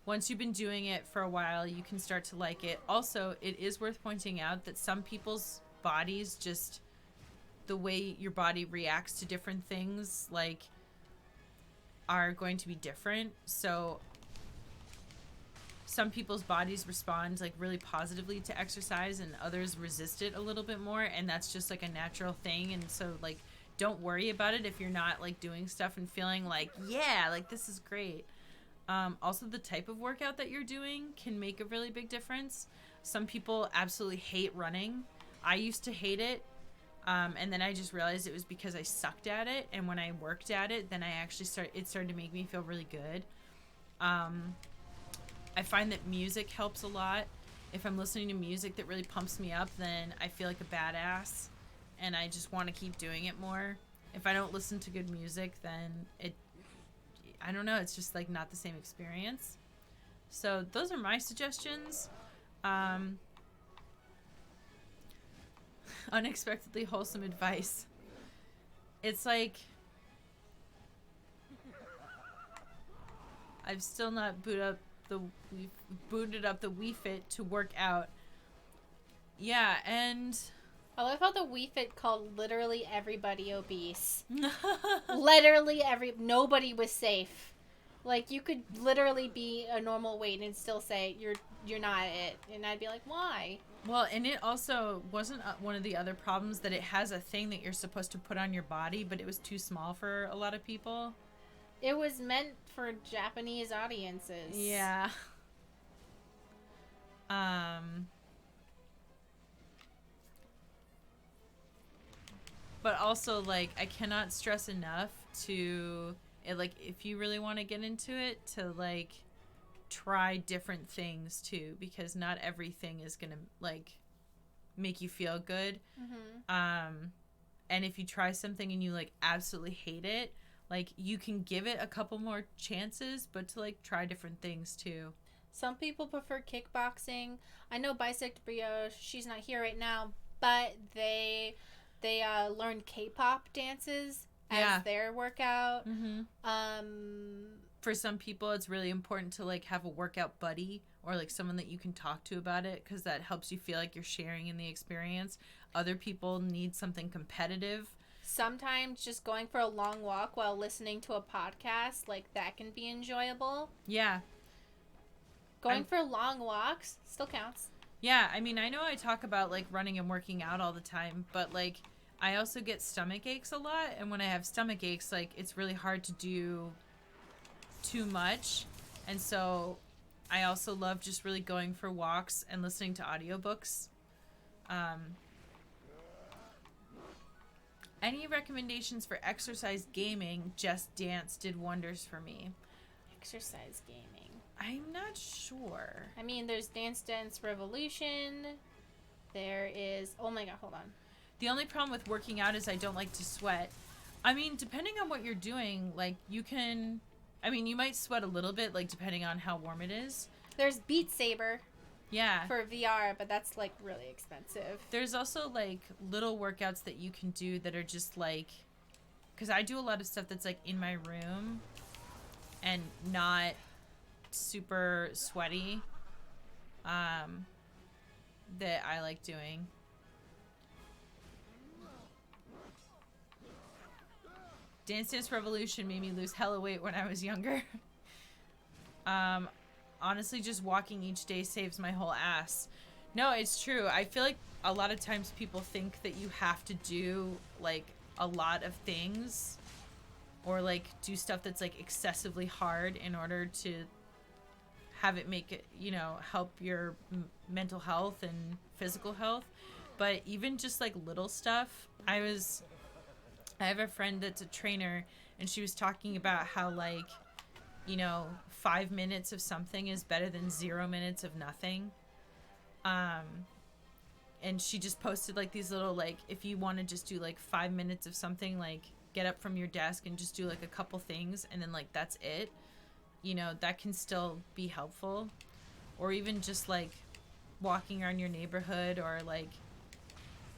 Once you've been doing it for a while, you can start to like it. Also, it is worth pointing out that some people's bodies, just the way your body reacts to different things, like, are going to be different. So some people's bodies respond like really positively to exercise and others resist it a little bit more, and that's just like a natural thing. And so, like, don't worry about it if you're not like doing stuff and feeling like, yeah, like this is great. Also, the type of workout that you're doing can make a really big difference. Some people absolutely hate running. I used to hate it. And then I just realized it was because I sucked at it. And when I worked at it, then it started to make me feel really good. I find that music helps a lot. If I'm listening to music that really pumps me up, then I feel like a badass and I just want to keep doing it more. If I don't listen to good music, then I don't know, it's just like not the same experience. So those are my suggestions. Unexpectedly wholesome advice. It's like I've still not booted up the Wii Fit to work out. Yeah, and I love how the Wii Fit called literally everybody obese. Literally nobody was safe. Like, you could literally be a normal weight and still say you're not it, and I'd be like, why? Well, and it also wasn't one of the other problems that it has a thing that you're supposed to put on your body, but it was too small for a lot of people. It was meant for Japanese audiences. Yeah. But also, like, I cannot stress enough to, like, if you really want to get into it, to, like, try different things, too. Because not everything is going to, like, make you feel good. Mm-hmm. And if you try something and you, like, absolutely hate it, like, you can give it a couple more chances, but to, like, try different things, too. Some people prefer kickboxing. I know Bisect Brioche, she's not here right now, but they learn K-pop dances as their workout. Mm-hmm. For some people, it's really important to, like, have a workout buddy or, like, someone that you can talk to about it, because that helps you feel like you're sharing in the experience. Other people need something competitive. Sometimes just going for a long walk while listening to a podcast, like, that can be enjoyable. Yeah. Going for long walks still counts. Yeah, I mean, I know I talk about like running and working out all the time, but like I also get stomach aches a lot, and when I have stomach aches, like it's really hard to do too much. And so I also love just really going for walks and listening to audiobooks. Any recommendations for exercise gaming? Just Dance did wonders for me. Exercise gaming. I'm not sure. I mean, there's Dance Dance Revolution. There is... Oh my god, hold on. The only problem with working out is I don't like to sweat. I mean, depending on what you're doing, like, you can... I mean, you might sweat a little bit, like, depending on how warm it is. There's Beat Saber Yeah. for VR, but that's, like, really expensive. There's also, like, little workouts that you can do that are just, like... Because I do a lot of stuff that's, like, in my room and not super sweaty that I like doing. Dance Dance Revolution made me lose hella weight when I was younger. Honestly, just walking each day saves my whole ass. No, it's true. I feel like a lot of times people think that you have to do like a lot of things or like do stuff that's like excessively hard in order to have it make it, you know, help your mental health and physical health. But even just like little stuff, I have a friend that's a trainer, and she was talking about how, like, you know, 5 minutes of something is better than 0 minutes of nothing. And she just posted, like, these little, like, if you want to just do, like, 5 minutes of something, like, get up from your desk and just do, like, a couple things, and then, like, that's it. You know, that can still be helpful. Or even just, like, walking around your neighborhood, or, like,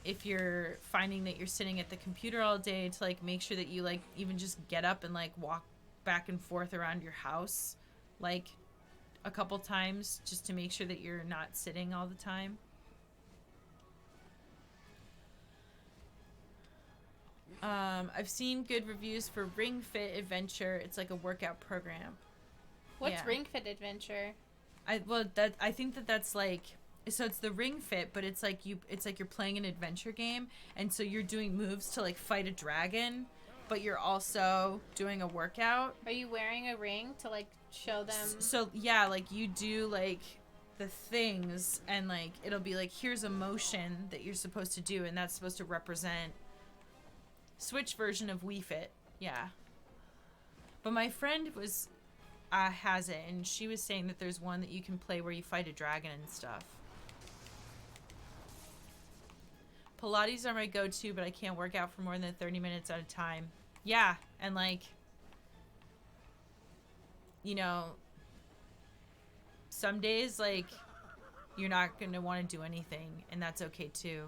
if you're finding that you're sitting at the computer all day, to like make sure that you like even just get up and like walk back and forth around your house like a couple times, just to make sure that you're not sitting all the time. I've seen good reviews for Ring Fit Adventure. It's like a workout program. What's Yeah. Ring Fit Adventure? I think that's like, so it's the Ring Fit, but it's like you're playing an adventure game, and so you're doing moves to like fight a dragon, but you're also doing a workout. Are you wearing a ring to like show them? So yeah, like you do like the things, and like it'll be like, here's a motion that you're supposed to do, and that's supposed to represent Switch version of Wii Fit. Yeah. But my friend has it, and she was saying that there's one that you can play where you fight a dragon and stuff. Pilates are my go-to, but I can't work out for more than 30 minutes at a time. Yeah, and like, you know, some days like you're not gonna want to do anything, and that's okay too.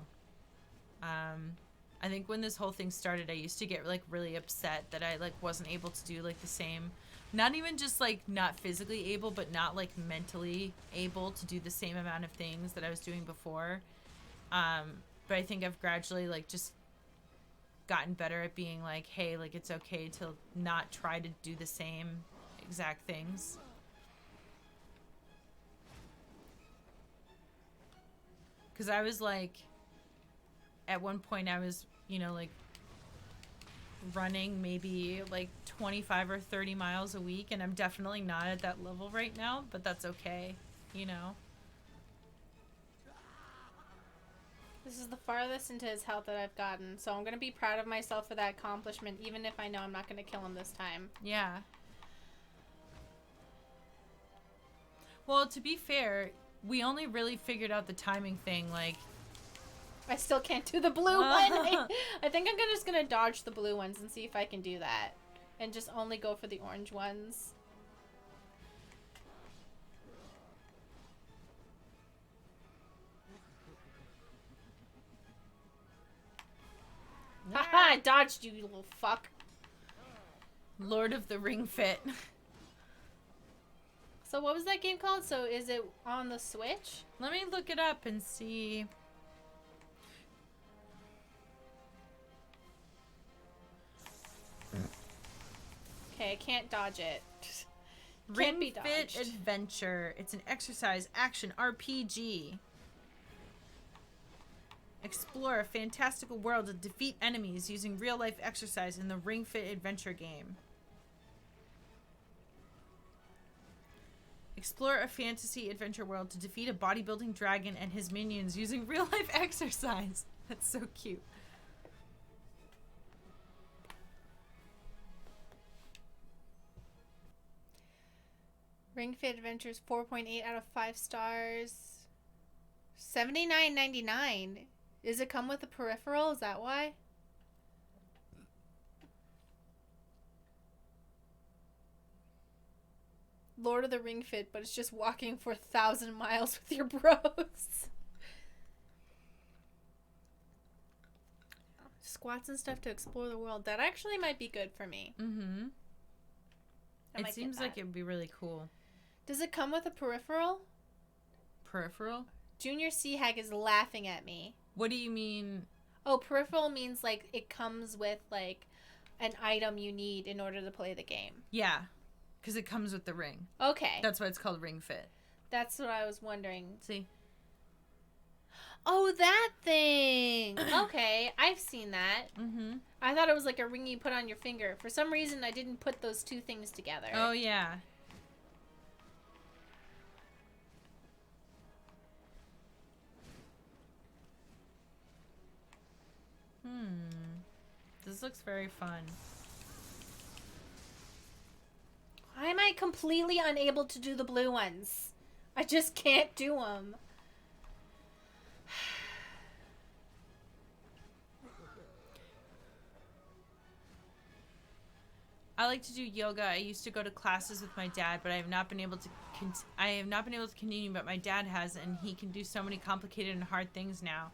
I think when this whole thing started, I used to get like really upset that I like wasn't able to do like the same, not even just like not physically able, but not like mentally able to do the same amount of things that I was doing before. But I think I've gradually like just gotten better at being like, hey, like it's okay to not try to do the same exact things. Because I was like, at one point I was, you know, like running maybe like 25 or 30 miles a week, and I'm definitely not at that level right now, but that's okay, you know. This is the farthest into his health that I've gotten, so I'm gonna be proud of myself for that accomplishment, even if I know I'm not gonna kill him this time. Yeah. Well, to be fair, we only really figured out the timing thing like, I still can't do the blue one. I think I'm just gonna dodge the blue ones and see if I can do that, and just only go for the orange ones. Haha, I dodged you, you little fuck. Lord of the Ring Fit. So what was that game called? So is it on the Switch? Let me look it up and see. Okay, I can't dodge it. Can't be Ring Fit dodged. Adventure. It's an exercise action RPG. Explore a fantastical world and defeat enemies using real-life exercise in the Ring Fit Adventure game. Explore a fantasy adventure world to defeat a bodybuilding dragon and his minions using real-life exercise. That's so cute. Ring Fit Adventures 4.8 out of 5 stars. $79.99. Does it come with a peripheral? Is that why? Lord of the Ring Fit, but it's just walking for 1,000 miles with your bros. Squats and stuff to explore the world. That actually might be good for me. Mm-hmm. I It might seems get like that. it would be really cool. Does it come with a peripheral? Peripheral? Junior Seahag is laughing at me. What do you mean? Oh, peripheral means like it comes with like an item you need in order to play the game. Yeah, because it comes with the ring. Okay. That's why it's called Ring Fit. That's what I was wondering. See? Oh, that thing. Okay, I've seen that. Mm-hmm. I thought it was like a ring you put on your finger. For some reason, I didn't put those two things together. Oh, yeah. This looks very fun. Why am I completely unable to do the blue ones? I just can't do them. I like to do yoga. I used to go to classes with my dad, but I have not been able to continue, but my dad has, and he can do so many complicated and hard things now.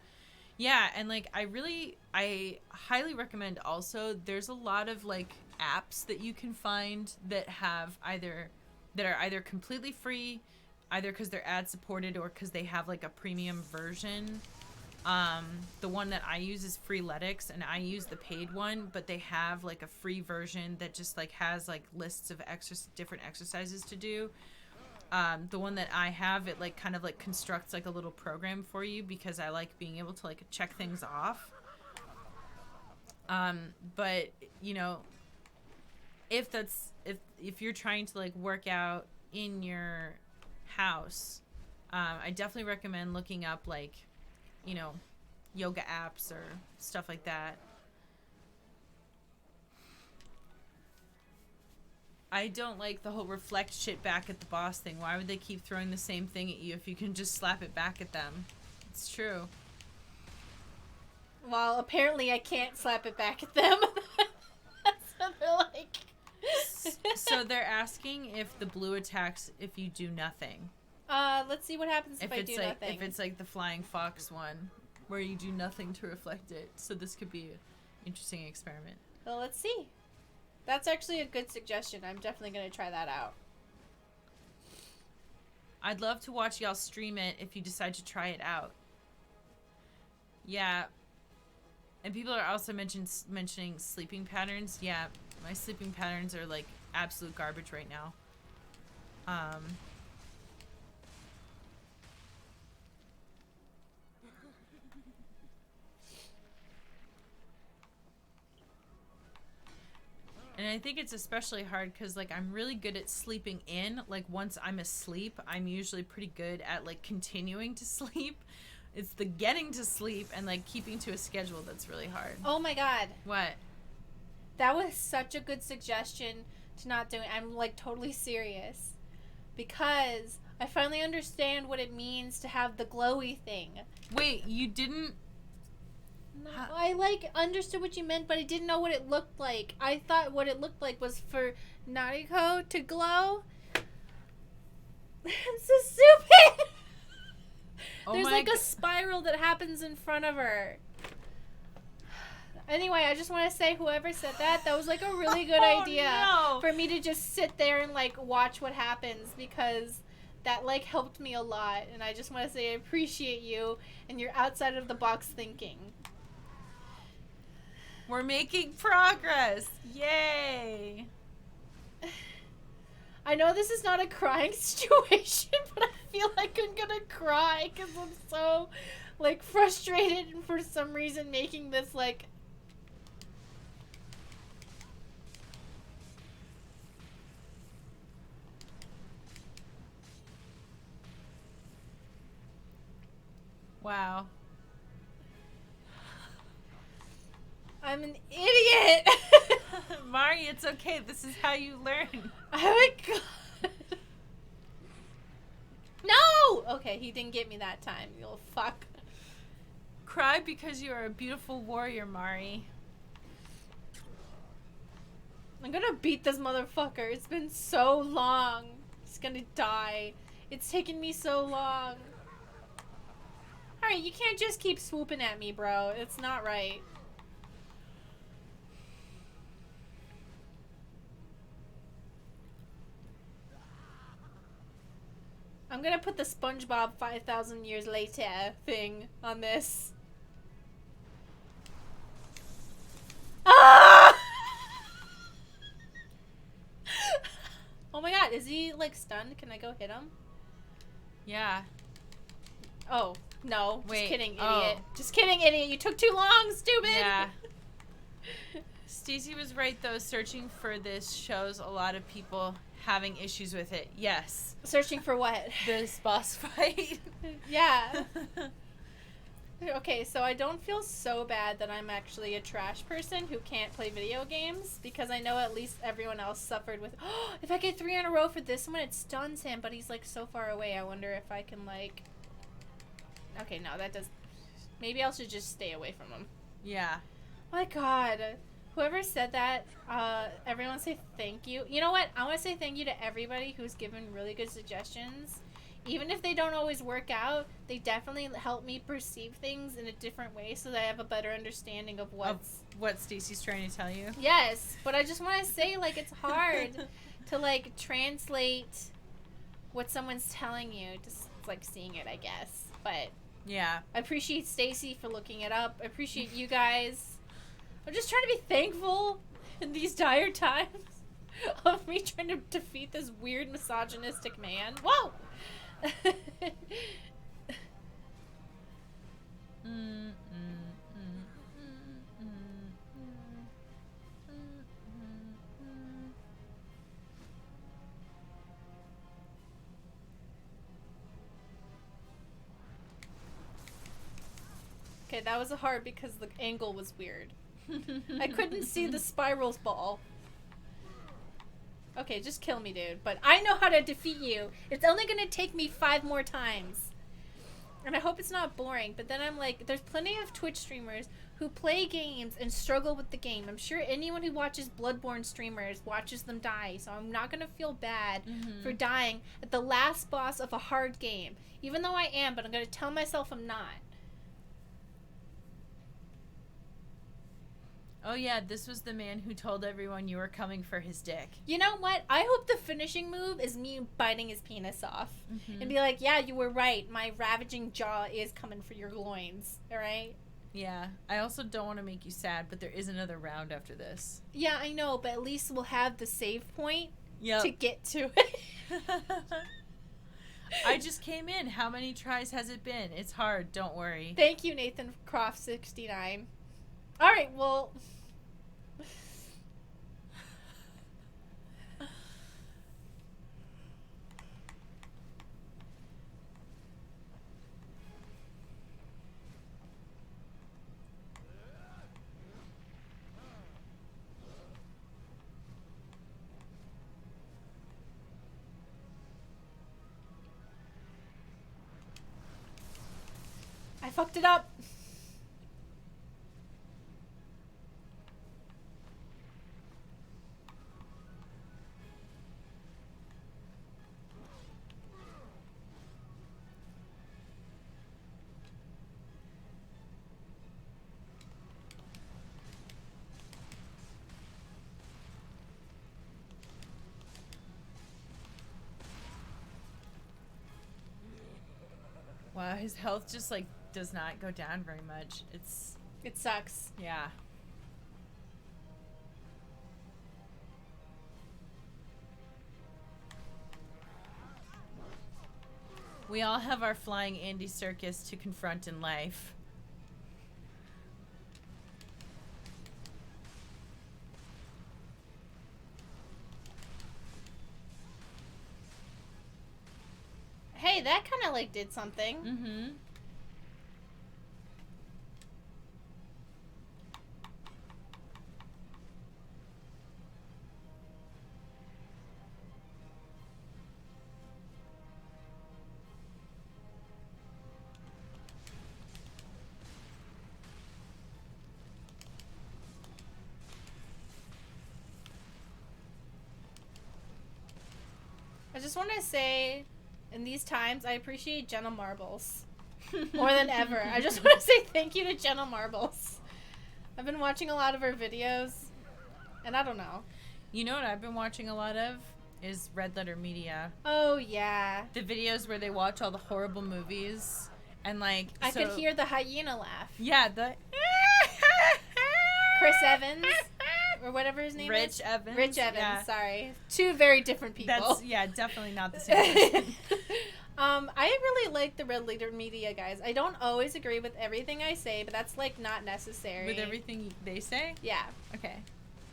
Yeah, and like I highly recommend also, there's a lot of like apps that you can find that are either completely free, either because they're ad supported or because they have like a premium version. The one that I use is Freeletics, and I use the paid one, but they have like a free version that just like has like lists of different exercises to do. The one that I have, it like kind of like constructs like a little program for you because I like being able to like check things off. But you know, if you're trying to like work out in your house, I definitely recommend looking up like, you know, yoga apps or stuff like that. I don't like the whole reflect shit back at the boss thing. Why would they keep throwing the same thing at you if you can just slap it back at them? It's true. Well, apparently I can't slap it back at them. So they're like... So they're asking if the blue attacks if you do nothing. Let's see what happens if I do nothing. If it's like the flying fox one, where you do nothing to reflect it. So this could be an interesting experiment. Well, let's see. That's actually a good suggestion. I'm definitely going to try that out. I'd love to watch y'all stream it if you decide to try it out. Yeah. And people are also mentioning sleeping patterns. Yeah, my sleeping patterns are like absolute garbage right now. And I think it's especially hard because, like, I'm really good at sleeping in. Like, once I'm asleep, I'm usually pretty good at, like, continuing to sleep. It's the getting to sleep and, like, keeping to a schedule that's really hard. Oh my god. What? That was such a good suggestion to not do it. I'm, like, totally serious. Because I finally understand what it means to have the glowy thing. Wait, you didn't... No, I like understood what you meant, but I didn't know what it looked like. I thought what it looked like was for Nariko to glow. I'm so stupid. Oh There's my like g- a spiral that happens in front of her. Anyway, I just want to say whoever said that was like a really good Oh, idea no. for me to just sit there and like watch what happens, because that like helped me a lot, and I just want to say I appreciate you and your outside of the box thinking. We're making progress. Yay. I know this is not a crying situation, but I feel like I'm gonna cry because I'm so, like, frustrated and for some reason making this, like... Wow. I'm an idiot! Mari, it's okay. This is how you learn. Oh my god. No! Okay, he didn't get me that time, you little fuck. Cry because you are a beautiful warrior, Mari. I'm gonna beat this motherfucker. It's been so long. He's gonna die. It's taken me so long. Alright, you can't just keep swooping at me, bro. It's not right. I'm gonna put the SpongeBob 5,000 years later thing on this. Ah! Oh my god, is he like stunned? Can I go hit him? Yeah. Oh, no. Wait, Just kidding, idiot. oh. Just kidding, idiot. You took too long, stupid. Yeah. Stacey was right, though. Searching for this shows a lot of people having issues with it. Yes. Searching for what? This boss fight. Yeah. Okay, so I don't feel so bad that I'm actually a trash person who can't play video games because I know at least everyone else suffered with, oh, if I get 3 in a row for this one, it stuns him, but he's like so far away. I wonder if I can like, okay, no, that does, maybe I should just stay away from him. Yeah. My god. Whoever said that, everyone say thank you. You know what? I want to say thank you to everybody who's given really good suggestions. Even if they don't always work out, they definitely help me perceive things in a different way so that I have a better understanding of what's... What Stacey's trying to tell you. Yes, but I just want to say, like, it's hard to, like, translate what someone's telling you. Just, like, seeing it, I guess. But Yeah. I appreciate Stacey for looking it up. I appreciate you guys. I'm just trying to be thankful in these dire times of me trying to defeat this weird misogynistic man. Whoa! Okay, that was hard because the angle was weird. I couldn't see the spirals ball. Okay, just kill me, dude. But I know how to defeat you. It's only gonna take me 5 more times. And I hope it's not boring. But then I'm like, there's plenty of Twitch streamers who play games and struggle with the game. I'm sure anyone who watches Bloodborne streamers watches them die. So I'm not gonna feel bad for dying at the last boss of a hard game. Even though I am, but I'm gonna tell myself I'm not. Oh yeah, this was the man who told everyone you were coming for his dick. You know what? I hope the finishing move is me biting his penis off. And be like, yeah, you were right. My ravaging jaw is coming for your loins. Alright? Yeah. I also don't want to make you sad, but there is another round after this. Yeah, I know, but at least we'll have the save point Yep. to get to it. I just came in. How many tries has it been? It's hard. Don't worry. Thank you, Nathan Croft 69. Alright, well... I fucked it up. Wow, his health just like does not go down very much. It sucks. Yeah. We all have our flying Andy Serkis to confront in life. Hey, that kind of like did something. Mm-hmm. I just want to say, in these times, I appreciate Jenna Marbles more than ever. I just want to say thank you to Jenna Marbles. I've been watching a lot of her videos, and I don't know. You know what I've been watching a lot of is Red Letter Media. Oh, yeah. The videos where they watch all the horrible movies and like I could hear the hyena laugh. Yeah, the Chris Evans, or whatever his name Rich is. Evans. Rich Evans, Yeah. sorry. Two very different people. That's definitely not the same person. I really like the Red Leader Media guys. I don't always agree with everything I say, but that's like not necessary. With everything they say? Yeah. Okay.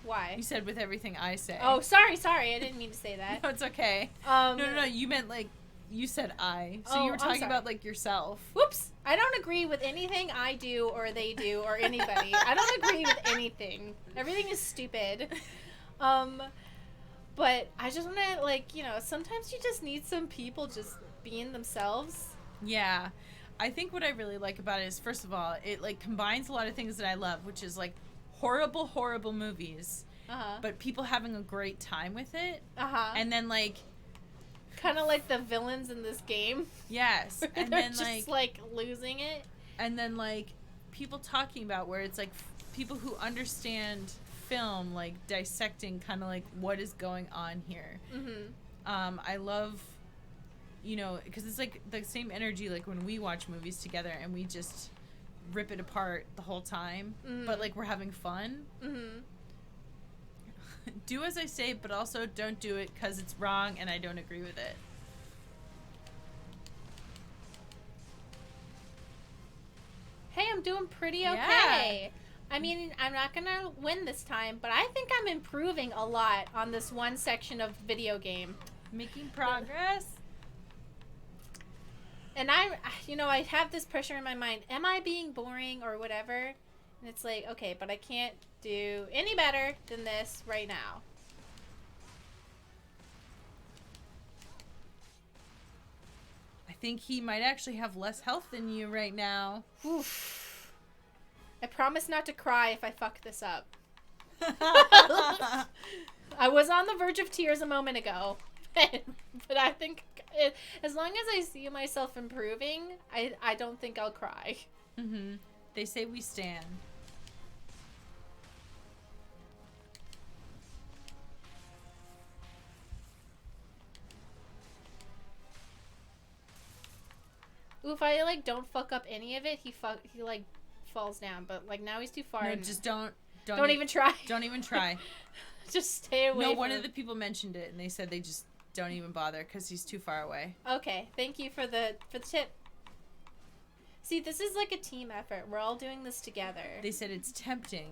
Why? You said with everything I say. Oh, sorry. I didn't mean to say that. No, it's okay. No. You meant like you said I. So Oh, you were I'm talking sorry. about like yourself. Whoops. I don't agree with anything I do or they do or anybody. I don't agree with anything. Everything is stupid. But I just want to, like, you know, sometimes you just need some people just being themselves. Yeah. I think what I really like about it is, first of all, it like combines a lot of things that I love, which is like horrible movies, Uh-huh. but people having a great time with it. Uh-huh. And then like, kind of like the villains in this game. yes. And They're then just like losing it. and then like people talking about where it's like people who understand film, like dissecting kind of like what is going on here. Mm-hmm. I love, you know, because it's like the same energy like when we watch movies together and we just rip it apart the whole time, but like we're having fun. Mm-hmm. Do as I say, but also don't do it because it's wrong and I don't agree with it. Hey, I'm doing pretty Yeah. okay. I mean, I'm not gonna win this time, but I think I'm improving a lot on this one section of video game. Making progress. And I have this pressure in my mind. Am I being boring or whatever? And it's like, okay, but I can't do any better than this right now. I think he might actually have less health than you right now. Oof. I promise not to cry if I fuck this up. I was on the verge of tears a moment ago. But I think as long as I see myself improving, I don't think I'll cry. Mm-hmm. They say we stand. Ooh, if I like don't fuck up any of it, he like falls down. But like now he's too far. No, and just don't even try. Don't even try. Just stay away. No, from one him. of the people mentioned it, and they said they just don't even bother because he's too far away. Okay, thank you for the tip. See, this is like a team effort. We're all doing this together. They said it's tempting,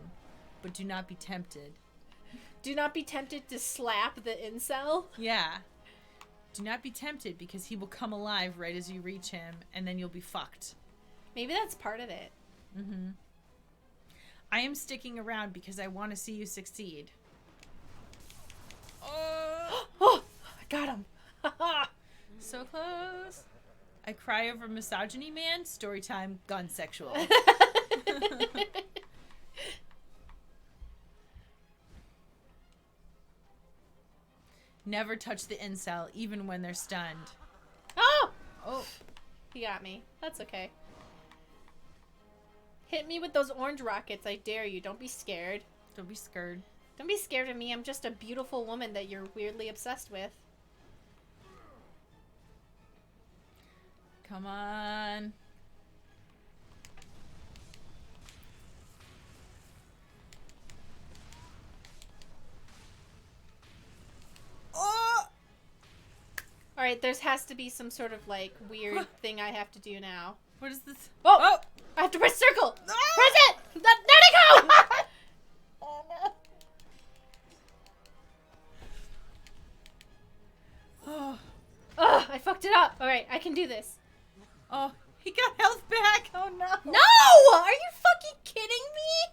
but do not be tempted. Do not be tempted to slap the incel. Yeah. Do not be tempted because he will come alive right as you reach him, and then you'll be fucked. Maybe that's part of it. Mm-hmm. I am sticking around because I want to see you succeed. Oh, Oh, I got him. so close. I cry over misogyny, man. Story time, gun sexual. Never touch the incel, even when they're stunned. Oh, Oh, he got me. That's okay. Hit me with those orange rockets. I dare you. Don't be scared. don't be scared. Don't be scared of me. I'm just a beautiful woman that you're weirdly obsessed with. Come on. Oh! All Alright, there has to be some sort of, like, weird thing I have to do now. What is this? Oh! I have to press circle! Press it! Let it go! Oh no. Oh. Ugh, I fucked it up. Alright, I can do this. Oh, he got health back. Oh no. No! Are you fucking kidding me?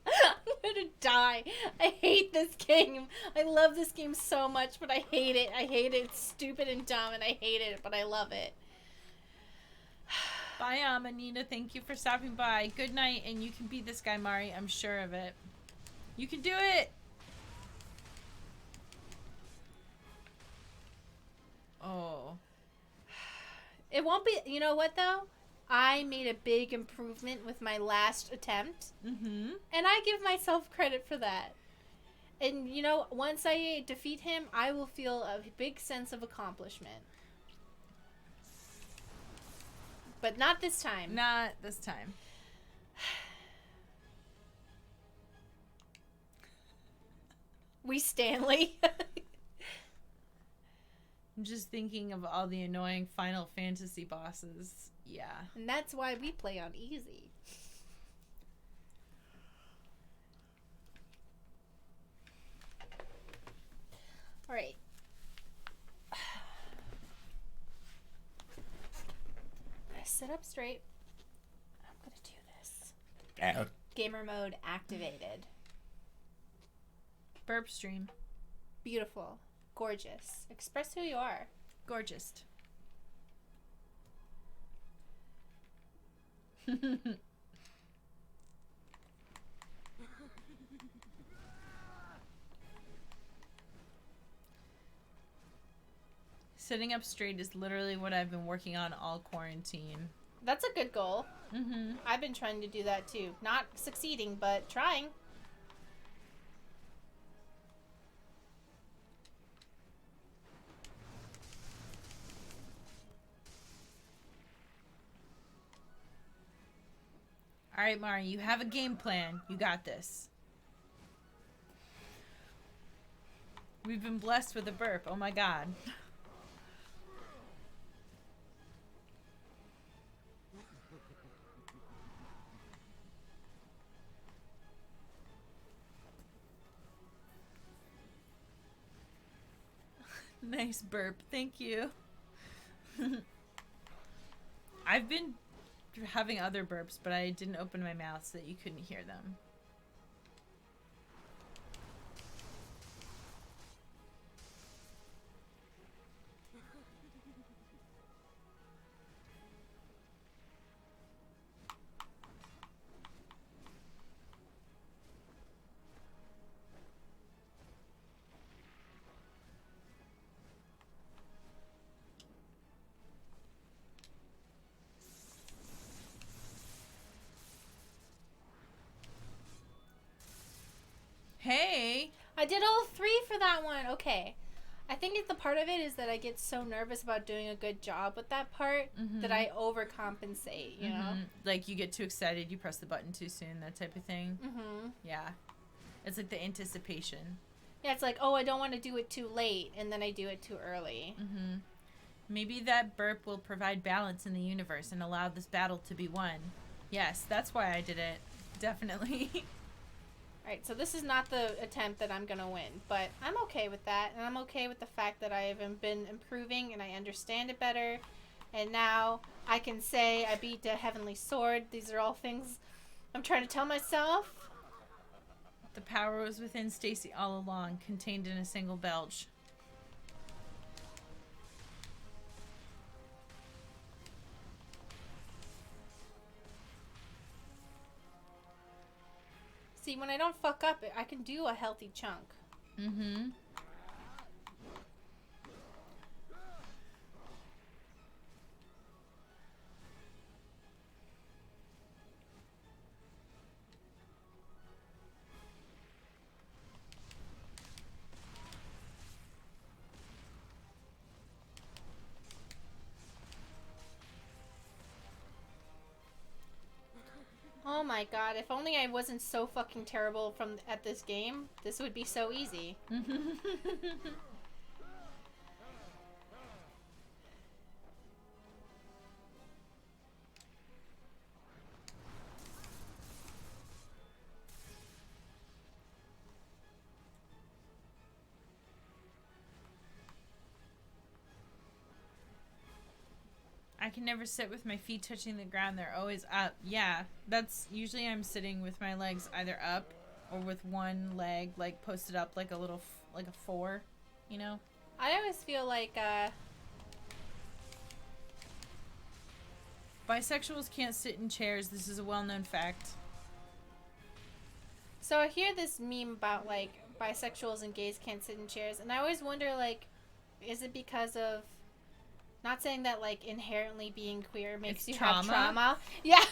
I'm gonna die. I hate this game. I love this game so much, but I hate it. I hate it. It's stupid and dumb, and I hate it, but I love it. Bye, Amanita. Thank you for stopping by. Good night, and you can beat this guy, Mari. I'm sure of it. You can do it. Oh. It won't be... You know what, though? I made a big improvement with my last attempt. Mm-hmm. And I give myself credit for that. And, you know, once I defeat him, I will feel a big sense of accomplishment. But not this time. Not this time. We Stanley. I'm just thinking of all the annoying Final Fantasy bosses. Yeah. And that's why we play on easy. Alright. Sit up straight. I'm gonna do this. Gamer mode activated. Burp stream. Beautiful. Gorgeous. Express who you are. Gorgeous. Sitting up straight is literally what I've been working on all quarantine. That's a good goal. Mm-hmm. I've been trying to do that too. Not succeeding, but trying. All right, Mari, you have a game plan. You got this. We've been blessed with a burp. Oh my god. Nice burp. Thank you. I've been having other burps, but I didn't open my mouth so that you couldn't hear them. Hey! I did all 3 for that one. Okay. I think the part of it is that I get so nervous about doing a good job with that part that I overcompensate, you know? Like you get too excited, you press the button too soon, that type of thing. Mm-hmm. Yeah. It's like the anticipation. Yeah, it's like, oh, I don't want to do it too late, and then I do it too early. Mm-hmm. Maybe that burp will provide balance in the universe and allow this battle to be won. Yes, that's why I did it. Definitely. Alright, so this is not the attempt that I'm gonna win, but I'm okay with that, and I'm okay with the fact that I have been improving and I understand it better, and now I can say I beat the Heavenly Sword. These are all things I'm trying to tell myself. The power was within Stacy all along, contained in a single belch. See, when I don't fuck up, I can do a healthy chunk. Mm-hmm. Oh my god, if only I wasn't so fucking terrible at this game, this would be so easy. I can never sit with my feet touching the ground. They're always up. Yeah, that's usually I'm sitting with my legs either up or with one leg like posted up like a little like a 4, you know? I always feel like Bisexuals can't sit in chairs. This is a well-known fact. so I hear this meme about like bisexuals and gays can't sit in chairs, and I always wonder like, is it because of, not saying that like inherently being queer makes It's you have trauma? trauma. Yeah,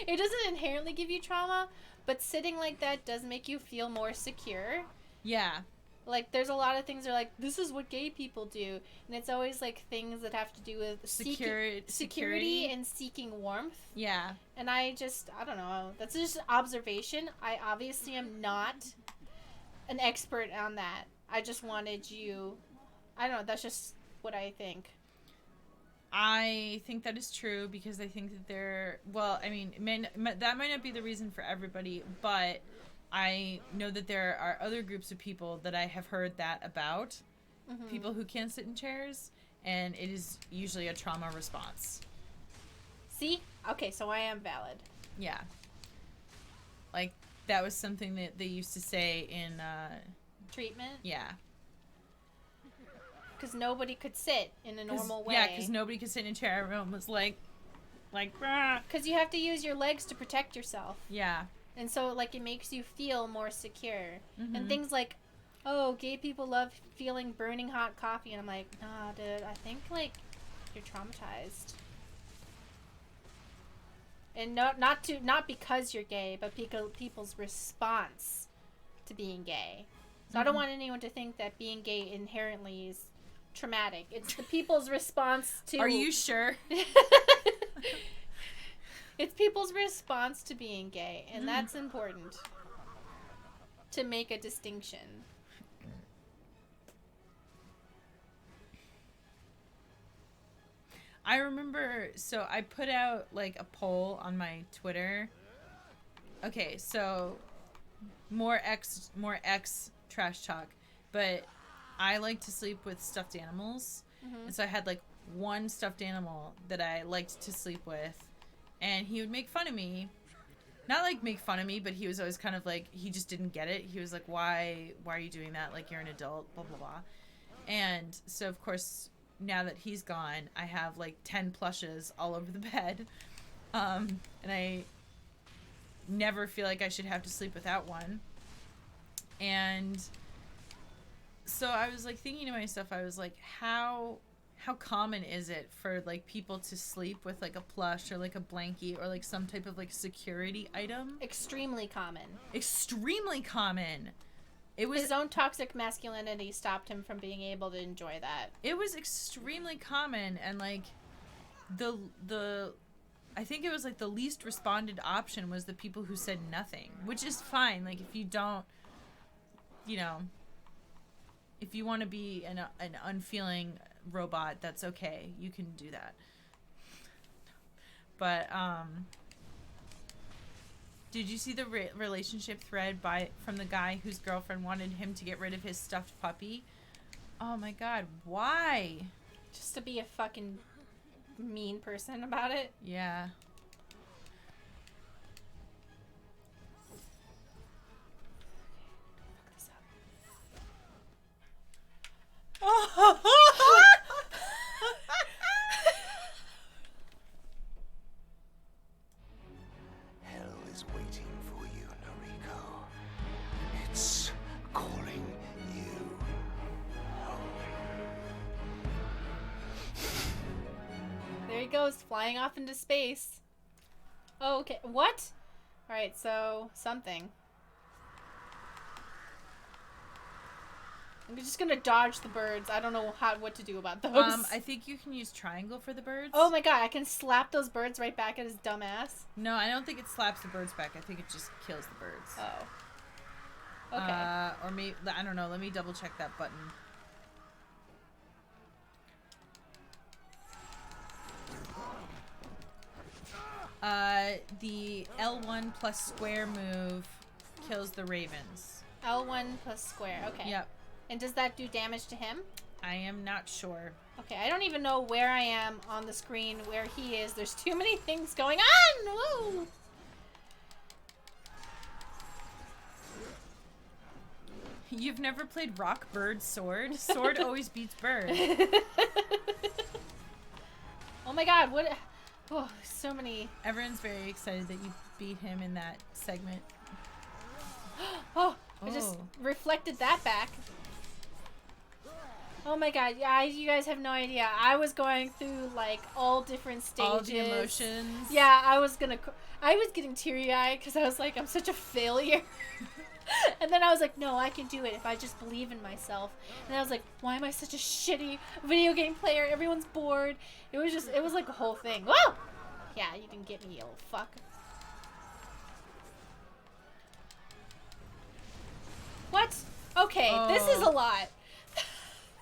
it doesn't inherently give you trauma, but sitting like that does make you feel more secure. Yeah. Like there's a lot of things that are like, this is what gay people do, and it's always like things that have to do with security and seeking warmth. Yeah. And I don't know. That's just an observation. I obviously am not an expert on that. I just wanted you. I don't know. That's just what I think. I think that is true because I think that I mean, that might not be the reason for everybody, but I know that there are other groups of people that I have heard that about. Mm-hmm. People who can't sit in chairs, and it is usually a trauma response. See? Okay, so I am valid. Yeah. Like, that was something that they used to say in, treatment? Yeah. Because nobody could sit in a normal way. Yeah, because nobody could sit in a chair. Everyone was like, because you have to use your legs to protect yourself. Yeah. And so, like, it makes you feel more secure. Mm-hmm. And things like, oh, gay people love feeling burning hot coffee. And I'm like, nah, dude, I think, like, you're traumatized. And not because you're gay, but because people's response to being gay. So I don't want anyone to think that being gay inherently is traumatic. It's the people's response to... Are you sure? It's people's response to being gay, and that's important to make a distinction. I remember, so I put out like a poll on my Twitter. Okay, so more X trash talk, but I like to sleep with stuffed animals. And so I had like one stuffed animal that I liked to sleep with, and he would make fun of me. Not like make fun of me, but he was always kind of like, he just didn't get it. He was like, why are you doing that? Like, you're an adult, blah, blah, blah. And so, of course, now that he's gone, I have like 10 plushes all over the bed. And I never feel like I should have to sleep without one. And so I was like thinking to myself, I was like, how common is it for like people to sleep with like a plush or like a blankie or like some type of like security item? Extremely common. Extremely common. It was his own toxic masculinity stopped him from being able to enjoy that. It was extremely common, and like the I think it was like the least responded option was the people who said nothing, which is fine. Like if you don't, you know, if you want to be an unfeeling robot, that's okay. You can do that. But did you see the relationship thread from the guy whose girlfriend wanted him to get rid of his stuffed puppy? Oh my god, why? Just to be a fucking mean person about it? Yeah. Hell is waiting for you, Noriko. It's calling you home. There he goes, flying off into space. Oh, okay. What? Alright, so, something. I'm just gonna dodge the birds. I don't know what to do about those. I think you can use triangle for the birds. Oh my god, I can slap those birds right back at his dumb ass. No, I don't think it slaps the birds back. I think it just kills the birds. Oh. Okay. Or maybe, I don't know. Let me double check that button. The L1 plus square move kills the ravens. L1 plus square. Okay. Yep. And does that do damage to him? I am not sure. Okay, I don't even know where I am on the screen, where he is. There's too many things going on! Woo! You've never played Rock, Bird, Sword? Sword always beats Bird. Oh my god, what? Oh, so many. Everyone's very excited that you beat him in that segment. Oh, I just reflected that back. Oh my god, yeah, you guys have no idea. I was going through like all different stages. All the emotions. Yeah, I was getting teary-eyed because I was like, I'm such a failure. And then I was like, no, I can do it if I just believe in myself. And I was like, why am I such a shitty video game player? Everyone's bored. It was like a whole thing. Whoa! Yeah, you didn't get me, you old fuck. What? Okay, this is a lot.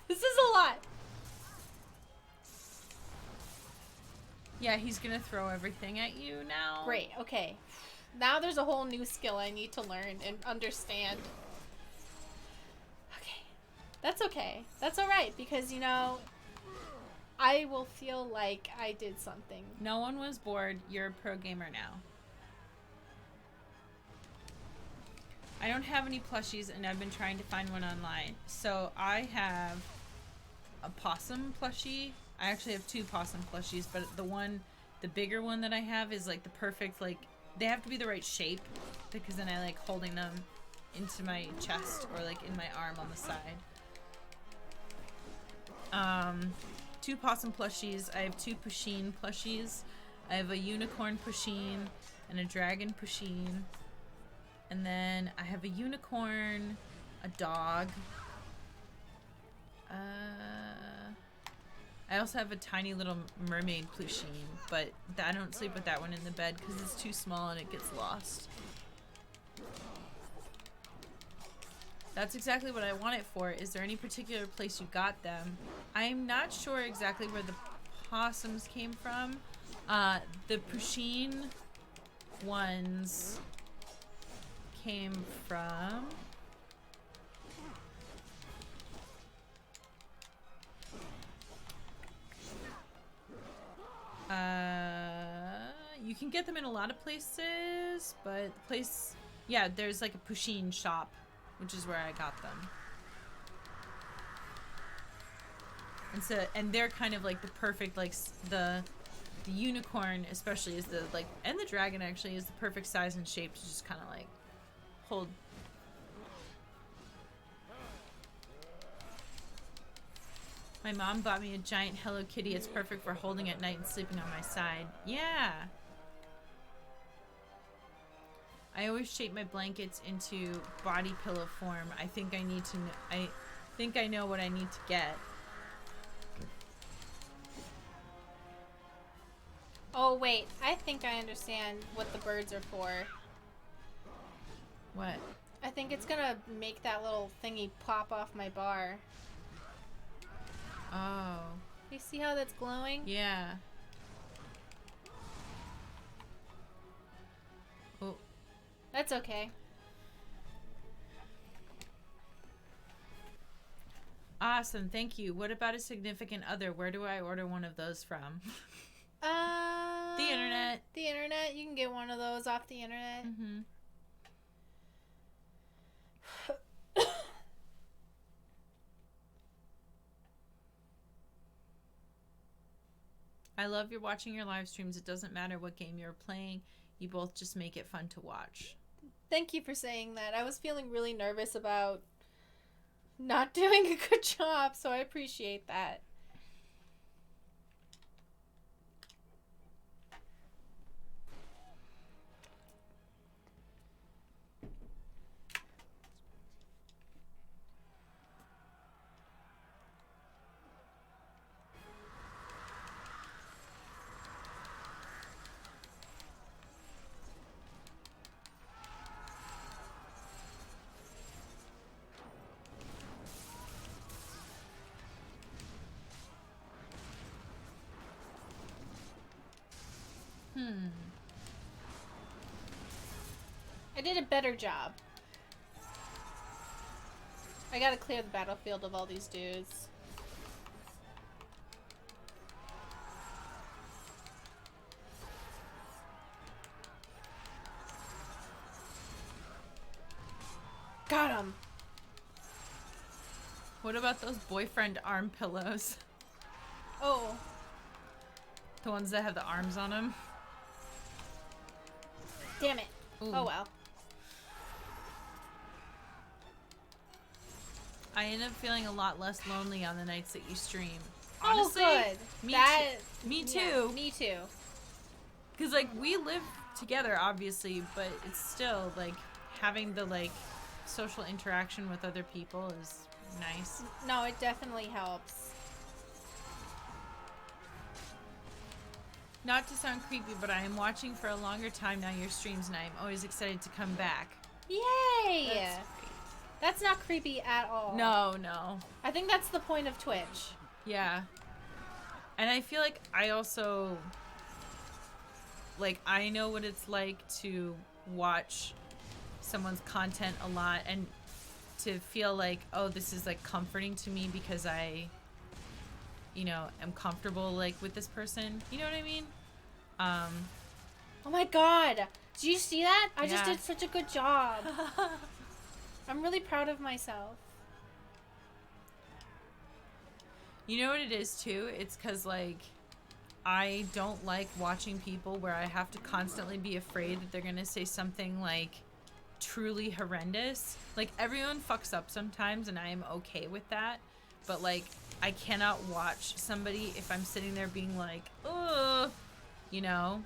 This is a lot. Yeah, he's gonna throw everything at you now. Great, okay. Now there's a whole new skill I need to learn and understand. Okay. That's okay. That's alright, because, you know, I will feel like I did something. No one was bored. You're a pro gamer now. I don't have any plushies, and I've been trying to find one online. So I have a possum plushie. I actually have 2 possum plushies, but the bigger one that I have is like the perfect, like, they have to be the right shape, because then I like holding them into my chest or like in my arm on the side. 2 possum plushies. I have 2 Pusheen plushies. I have a unicorn Pusheen and a dragon Pusheen. And then I have a unicorn, a dog. I also have a tiny little mermaid Pusheen, but I don't sleep with that one in the bed because it's too small and it gets lost. That's exactly what I want it for. Is there any particular place you got them? I'm not sure exactly where the possums came from. The Pusheen ones came from... you can get them in a lot of places, but yeah, there's like a Pusheen shop, which is where I got them. And they're kind of like the perfect, like the unicorn especially is the like, and the dragon actually is the perfect size and shape to just kind of like hold. My mom bought me a giant Hello Kitty. It's perfect for holding at night and sleeping on my side. Yeah. I always shape my blankets into body pillow form. I think I know what I need to get. Oh, wait. I think I understand what the birds are for. What? I think it's gonna make that little thingy pop off my bar. Oh. You see how that's glowing? Yeah. Oh. That's okay. Awesome, thank you. What about a significant other? Where do I order one of those from? The internet. The internet. You can get one of those off the internet. Mm-hmm. I love your watching your live streams. It doesn't matter what game you're playing. You both just make it fun to watch. Thank you for saying that. I was feeling really nervous about not doing a good job, so I appreciate that. I did a better job. I gotta clear the battlefield of all these dudes. Got him. What about those boyfriend arm pillows? Oh. The ones that have the arms on them? Damn it. Ooh. Oh well. I end up feeling a lot less lonely on the nights that you stream. Honestly, oh, good. Me, That, me yeah, too. me too. Because, like, we live together, obviously, but it's still, like, having the, like, social interaction with other people is nice. No, it definitely helps. Not to sound creepy, but I am watching for a longer time now your streams, and I am always excited to come back. Yay! That's not creepy at all. No, no. I think that's the point of Twitch. Yeah. And I feel like I also, like, I know what it's like to watch someone's content a lot and to feel like, oh, this is, like, comforting to me because I, you know, am comfortable, like, with this person. You know what I mean? Oh my god! Did you see that? I just Yeah. did such a good job. I'm really proud of myself. You know what it is, too? It's because, like, I don't like watching people where I have to constantly be afraid that they're going to say something, like, truly horrendous. Like, everyone fucks up sometimes, and I am okay with that. But, like, I cannot watch somebody if I'm sitting there being like, ugh, you know?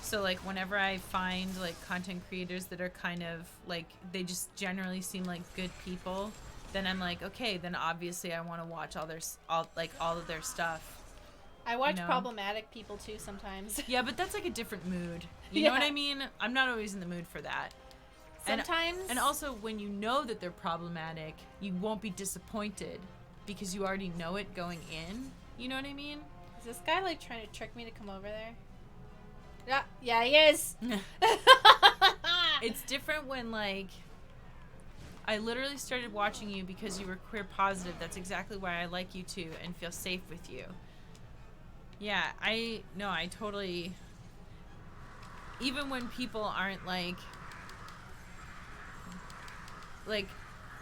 So, like, whenever I find, like, content creators that are kind of, like, they just generally seem like good people, then I'm like, okay, then obviously I want to watch all of their stuff. I watch know? problematic people too sometimes. Yeah, but that's, like, a different mood. You know what Yeah. I mean? I'm not always in the mood for that. Sometimes. And also, when you know that they're problematic, you won't be disappointed because you already know it going in. You know what I mean? Is this guy like trying to trick me to come over there? Yeah, he is. It's different when, like, I literally started watching you because you were queer positive. That's exactly why I like you too and feel safe with you. Yeah, I totally, even when people aren't like,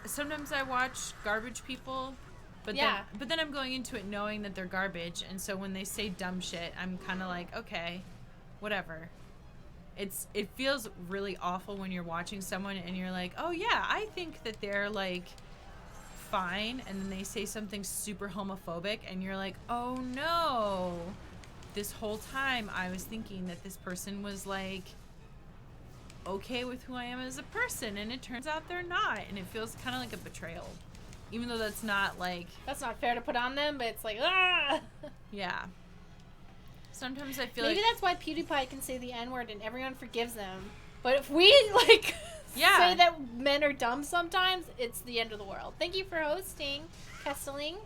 sometimes I watch garbage people, but Yeah. then I'm going into it knowing that they're garbage, and so when they say dumb shit, I'm kind of like, okay, whatever. It feels really awful when you're watching someone and you're like, oh yeah, I think that they're like fine, and then they say something super homophobic and you're like, oh no, this whole time I was thinking that this person was like okay with who I am as a person, and it turns out they're not, and it feels kind of like a betrayal, even though that's not like, That's not fair to put on them, but it's like, ah! yeah. Sometimes I feel Maybe like that's why PewDiePie can say the N-word and everyone forgives them. But if we, like, Yeah. say that men are dumb sometimes, it's the end of the world. Thank you for hosting, Kesteling.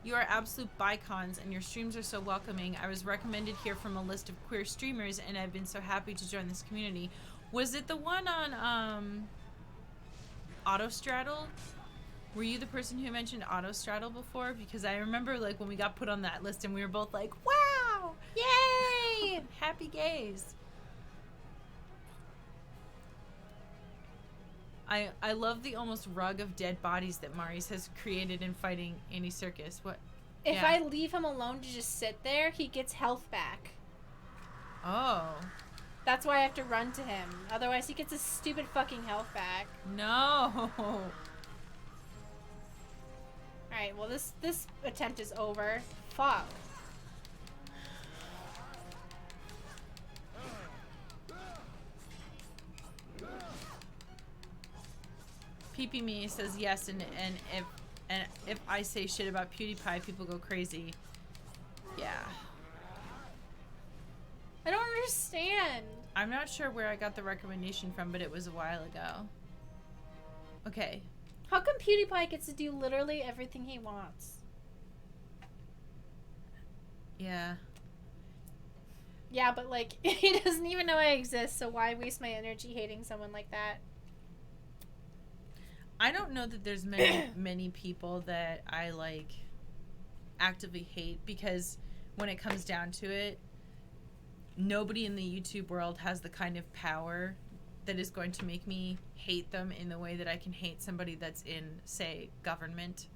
you are absolute bicons, and your streams are so welcoming. I was recommended here from a list of queer streamers, and I've been so happy to join this community. Was it the one on Autostraddle? Were you the person who mentioned Autostraddle before? Because I remember, like, when we got put on that list and we were both like, wow, yay, happy gays. I love the almost rug of dead bodies that Maurice has created in fighting Andy Serkis. What? If Yeah. I leave him alone to just sit there, he gets health back. Oh. That's why I have to run to him. Otherwise, he gets his stupid fucking health back. No. Alright, well, this attempt is over. Fuck. PP Me says yes, and if I say shit about PewDiePie, people go crazy. Yeah. I don't understand. I'm not sure where I got the recommendation from, but it was a while ago. Okay. How come PewDiePie gets to do literally everything he wants? Yeah. Yeah, but like, he doesn't even know I exist, so why waste my energy hating someone like that? I don't know that there's many people that I like actively hate, because when it comes down to it, nobody in the YouTube world has the kind of power that is going to make me hate them in the way that I can hate somebody that's in, say, government.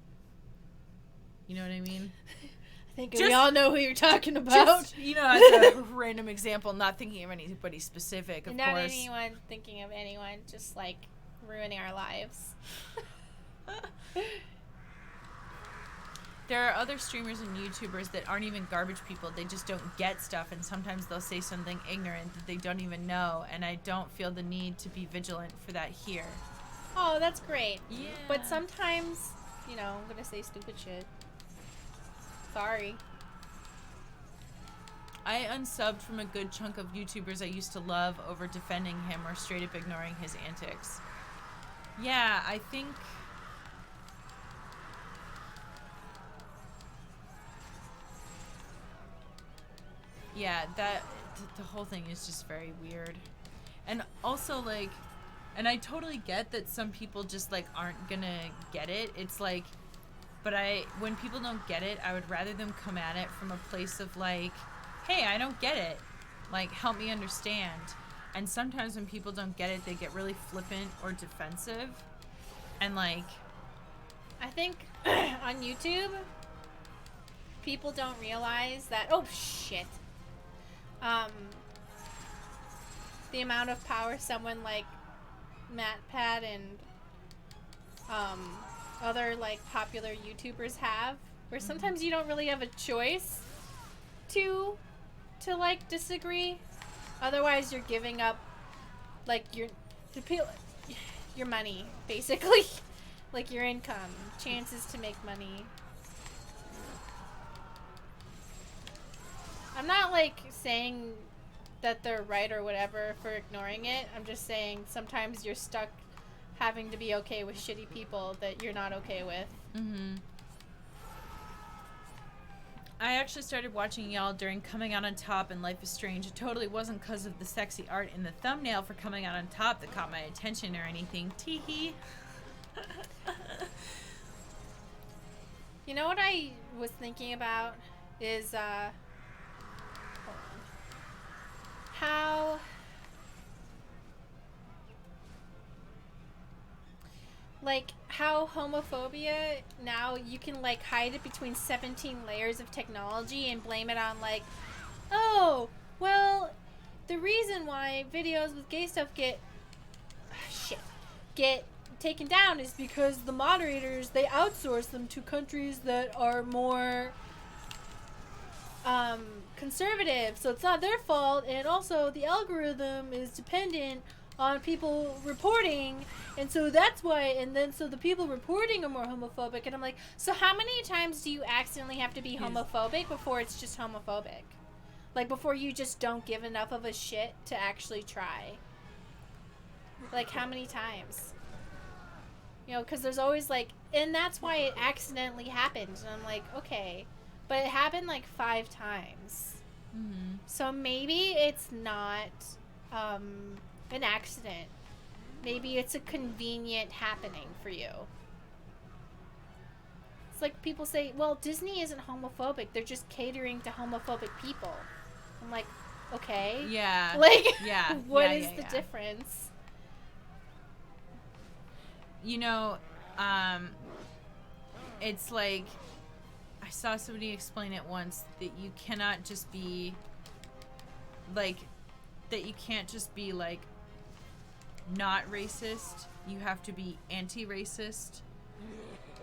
You know what I mean? I think we all know who you're talking about. Just, you know, as a random example, not thinking of anybody specific, of Not course. anyone thinking of anyone, just like ruining our lives. There are other streamers and YouTubers that aren't even garbage people. They just don't get stuff, and sometimes they'll say something ignorant that they don't even know, and I don't feel the need to be vigilant for that here. Oh, that's great. Yeah. But sometimes, you know, I'm gonna say stupid shit. Sorry. I unsubbed from a good chunk of YouTubers I used to love over defending him or straight up ignoring his antics. Yeah, I think... Yeah, the whole thing is just very weird. And also, like, and I totally get that some people just, like, aren't gonna get it. It's like, but when people don't get it, I would rather them come at it from a place of, like, hey, I don't get it. Like, help me understand. And sometimes when people don't get it, they get really flippant or defensive. And, like... I think on YouTube, people don't realize that... Oh, shit. The amount of power someone like MatPat and other like popular YouTubers have, where sometimes you don't really have a choice to like disagree. Otherwise, you're giving up like your money, basically, like your income, chances to make money. I'm not like saying that they're right or whatever for ignoring it. I'm just saying sometimes you're stuck having to be okay with shitty people that you're not okay with. Mm-hmm. I actually started watching y'all during Coming Out on Top and Life is Strange. It totally wasn't because of the sexy art in the thumbnail for Coming Out on Top that caught my attention or anything. Teehee. You know what I was thinking about is hold on. How homophobia now you can like hide it between 17 layers of technology and blame it on like, oh, well, the reason why videos with gay stuff get taken down is because the moderators, they outsource them to countries that are more conservative, so it's not their fault, and also the algorithm is dependent on people reporting, and so that's why, and then so the people reporting are more homophobic, and I'm like, so how many times do you accidentally have to be homophobic before it's just homophobic? Like, before you just don't give enough of a shit to actually try? Like, how many times? You know, because there's always, like, and that's why it accidentally happened, and I'm like, okay, but it happened, like, 5 times. Mm-hmm. So maybe it's not, an accident. Maybe it's a convenient happening for you. It's like people say, well, Disney isn't homophobic. They're just catering to homophobic people. I'm like, okay. Yeah. Like, Yeah. what is the difference? You know, it's like, I saw somebody explain it once, that you cannot just be, like, that you can't just be, like, not racist. You have to be anti-racist.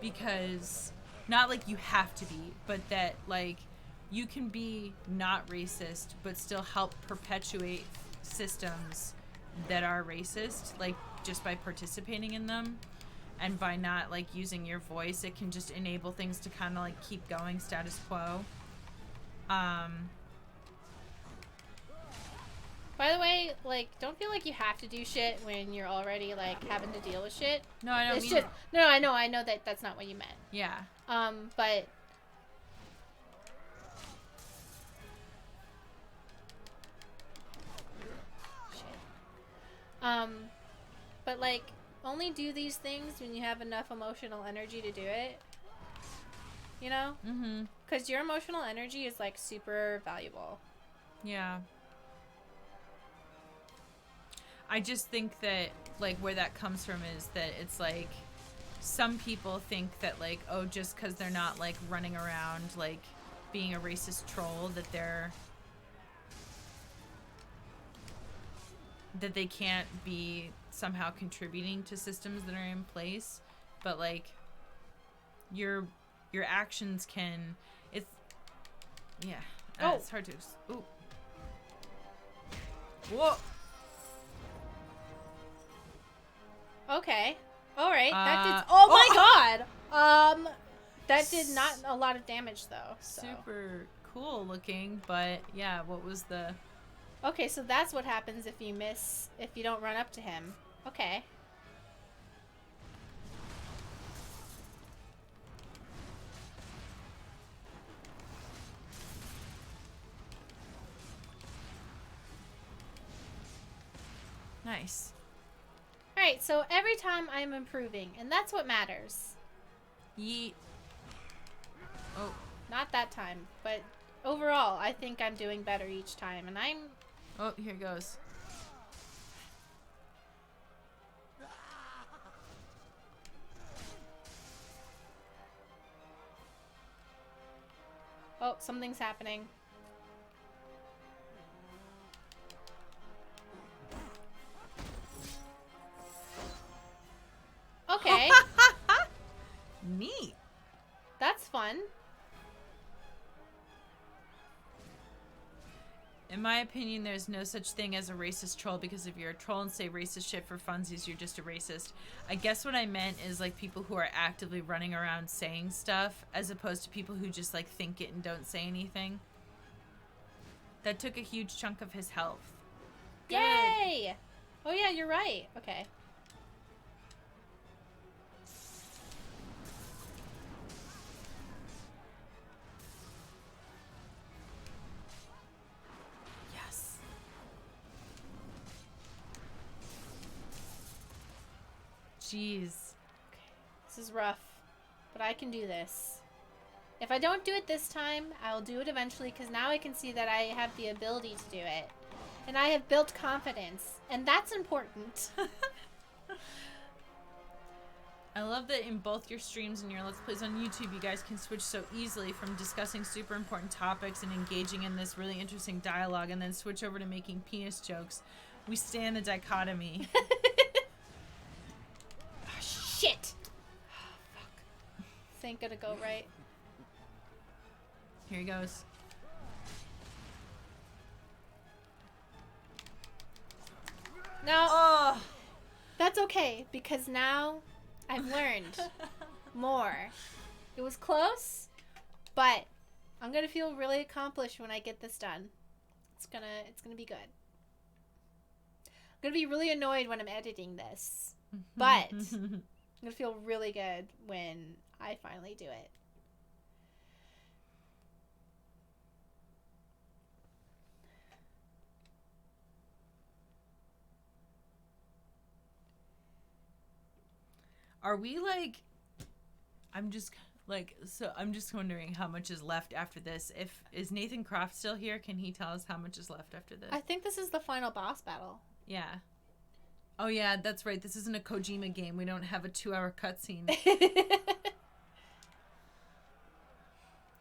Because, not like you have to be, but that, like, you can be not racist, but still help perpetuate systems that are racist, like, just by participating in them. And by not, like, using your voice, it can just enable things to kind of, like, keep going status quo. By the way, like, don't feel like you have to do shit when you're already, like, having to deal with shit. No, I don't It's mean... just, no, I know that that's not what you meant. Yeah. But... Shit. But, like, only do these things when you have enough emotional energy to do it. You know? Mm-hmm. Because your emotional energy is, like, super valuable. Yeah. I just think that, like, where that comes from is that it's, like, some people think that, like, oh, just because they're not, like, running around, like, being a racist troll, that they can't be somehow contributing to systems that are in place. But, like, your actions can, it's, yeah. It's hard to, ooh. Whoa. Okay. All right. That did. Oh my god. That did not a lot of damage though. So. Super cool looking, but yeah. What was the? Okay, so that's what happens if you miss. If you don't run up to him. Okay. Nice. Alright, so every time I'm improving, and that's what matters. Yeet. Oh. Not that time, but overall, I think I'm doing better each time, and I'm... Oh, here it goes. Oh, something's happening. Okay. Neat. That's fun. In my opinion, there's no such thing as a racist troll, because if you're a troll and say racist shit for funsies, you're just a racist. I guess what I meant is, like, people who are actively running around saying stuff, as opposed to people who just, like, think it and don't say anything. That took a huge chunk of his health. Good. Yay! Oh yeah, you're right. Okay. Yes. Jeez. This is rough, but I can do this. If I don't do it this time, I'll do it eventually, because now I can see that I have the ability to do it. And I have built confidence, and that's important. I love that in both your streams and your Let's Plays on YouTube, you guys can switch so easily from discussing super important topics and engaging in this really interesting dialogue, and then switch over to making penis jokes. We stand the dichotomy. Oh, shit! Oh, fuck. This ain't gonna go right. Here he goes. No, Oh! that's okay, because now I've learned more. It was close, but I'm gonna feel really accomplished when I get this done. It's gonna be good. I'm gonna be really annoyed when I'm editing this, but I'm gonna feel really good when I finally do it. Are we like, I'm just wondering how much is left after this. Is Nathan Croft still here? Can he tell us how much is left after this? I think this is the final boss battle. Yeah. Oh yeah, that's right. This isn't a Kojima game. We don't have a 2-hour cutscene.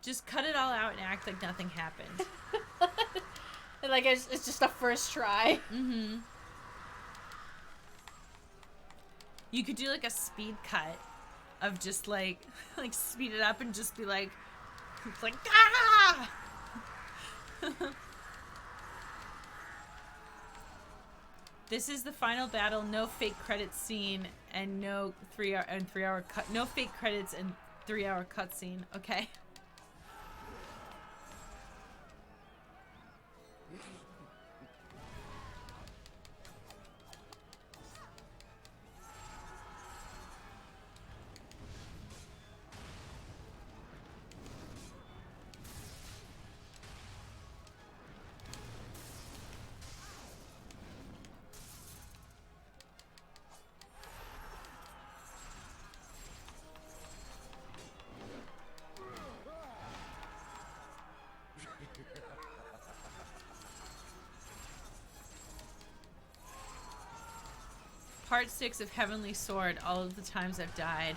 Just cut it all out and act like nothing happened. Like it's just a first try. Mm-hmm. You could do like a speed cut of just like speed it up and just be like, it's like, ah! This is the final battle. No fake credits scene and no 3-hour cut. No fake credits and 3-hour cutscene. Okay. part 6 of Heavenly Sword, all of the times I've died.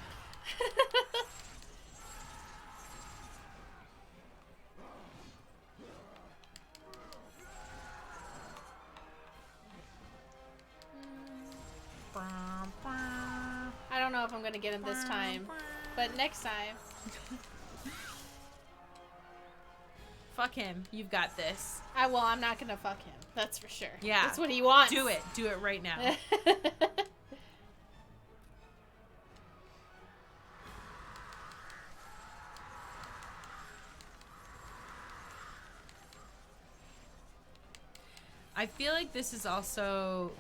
I don't know if I'm gonna get him this time, but next time. Fuck him. You've got this. I'm not gonna fuck him. That's for sure. Yeah. That's what he wants. Do it. Do it right now. I feel like this is also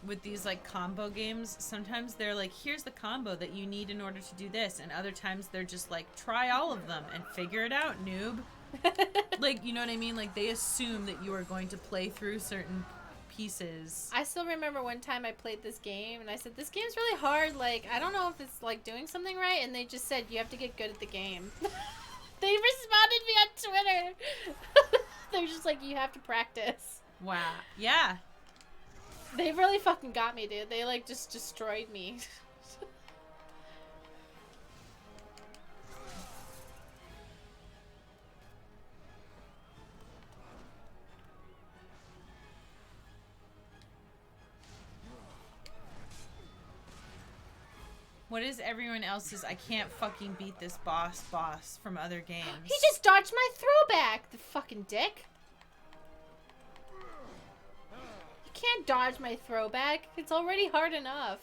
with these like combo games. Sometimes they're like, here's the combo that you need in order to do this, and other times they're just like, try all of them and figure it out, noob. Like, you know what I mean? Like, they assume that you are going to play through certain pieces. I still remember one time I played this game and I said, this game's really hard. Like, I don't know if it's like doing something right. And they just said, you have to get good at the game. They responded me on Twitter. They're just like, you have to practice. Wow. Yeah. They really fucking got me, dude. They like just destroyed me. What is everyone else's I can't fucking beat this boss from other games? He just dodged my throwback, the fucking dick. You can't dodge my throwback. It's already hard enough.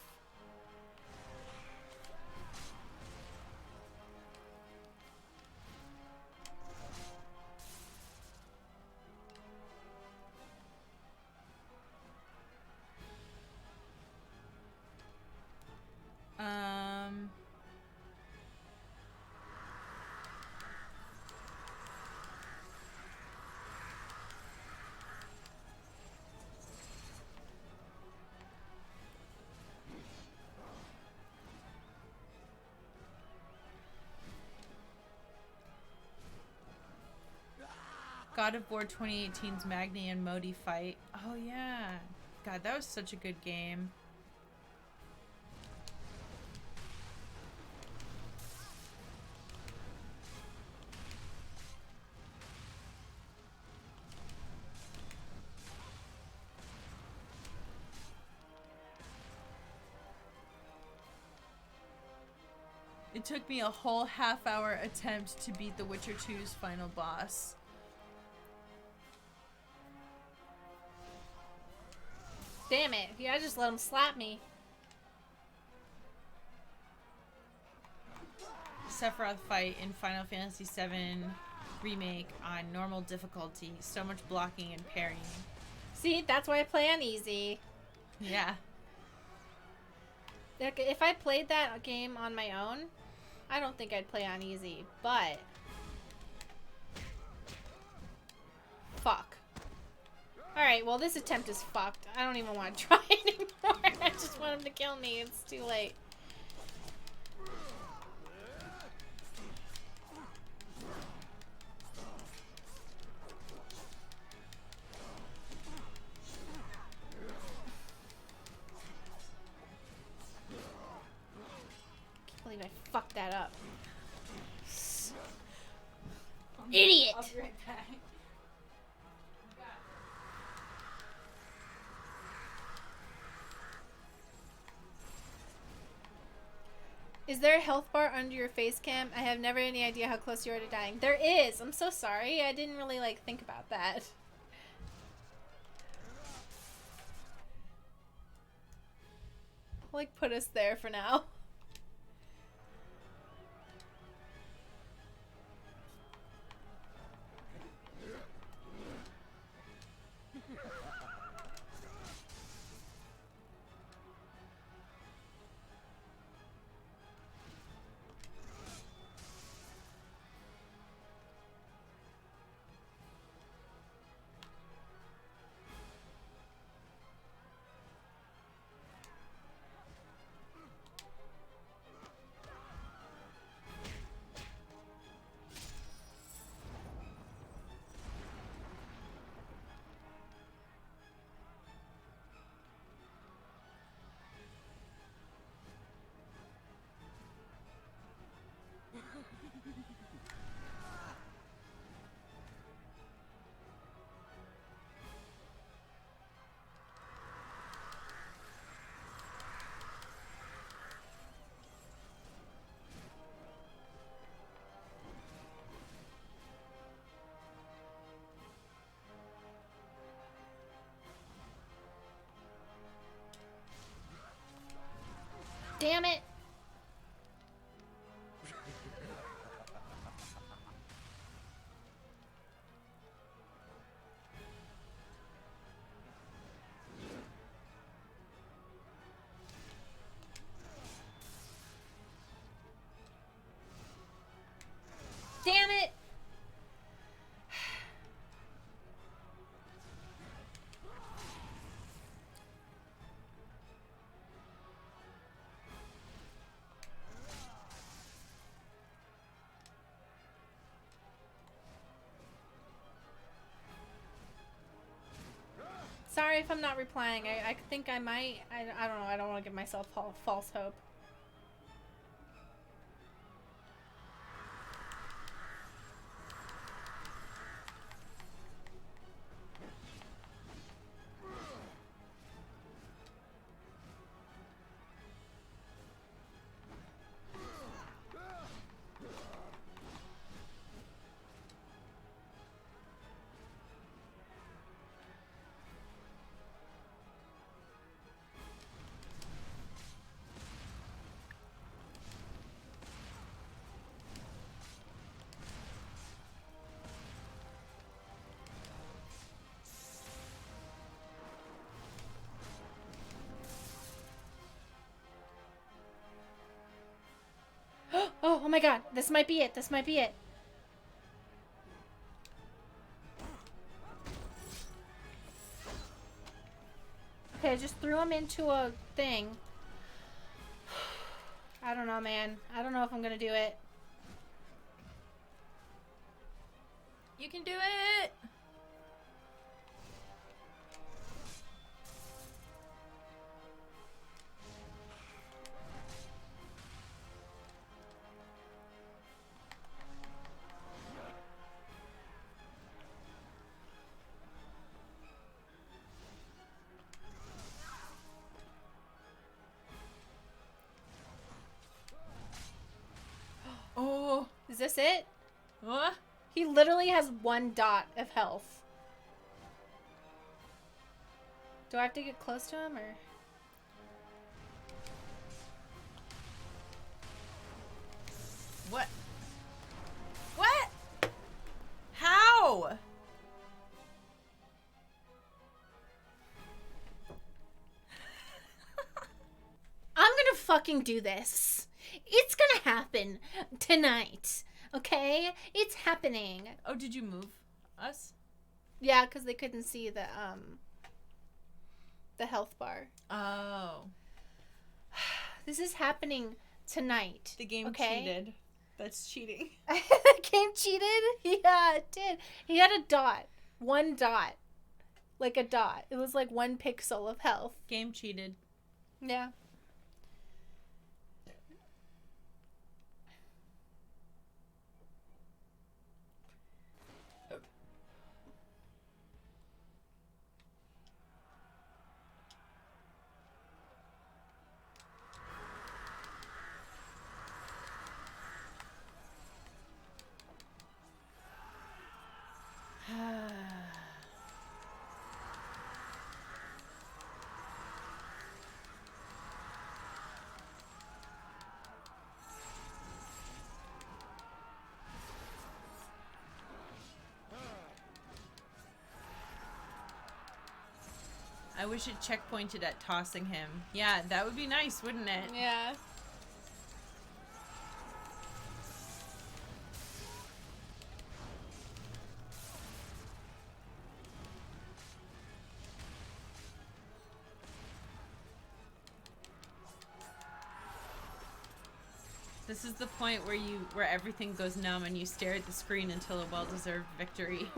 God of War 2018's Magni and Modi fight. Oh yeah. God, that was such a good game. It took me a whole half-hour attempt to beat The Witcher 2's final boss. Damn it. Yeah, just let him slap me. Sephiroth fight in Final Fantasy VII Remake on normal difficulty. So much blocking and parrying. See, that's why I play on easy. Yeah. Like, if I played that game on my own, I don't think I'd play on easy, but... Fuck. Alright, well this attempt is fucked. I don't even want to try anymore. I just want him to kill me. It's too late. Can't believe I fucked that up. Idiot! I'll be right back. Is there a health bar under your face cam? I have never any idea how close you are to dying. There is! I'm so sorry. I didn't really, like, think about that. I'll, like, put us there for now. Damn it. Damn it. Sorry if I'm not replying. I think I might. I don't know. I don't want to give myself false hope. Oh my god, this might be it. This might be it. Okay, I just threw him into a thing. I don't know, man. I don't know if I'm gonna do it. You can do it! Oh. Is this it? What? He literally has 1 dot of health. Do I have to get close to him or? What? What? How? I'm gonna fucking do this. It's gonna happen tonight. Okay? It's happening. Oh, did you move us? Yeah, because they couldn't see the health bar. Oh. This is happening tonight. The game okay? cheated. That's cheating. The game cheated? Yeah, it did. He had a dot. 1 dot. Like a dot. It was like 1 pixel of health. Game cheated. Yeah. I wish it checkpointed at tossing him. Yeah, that would be nice, wouldn't it? Yeah. This is the point where everything goes numb and you stare at the screen until a well-deserved victory.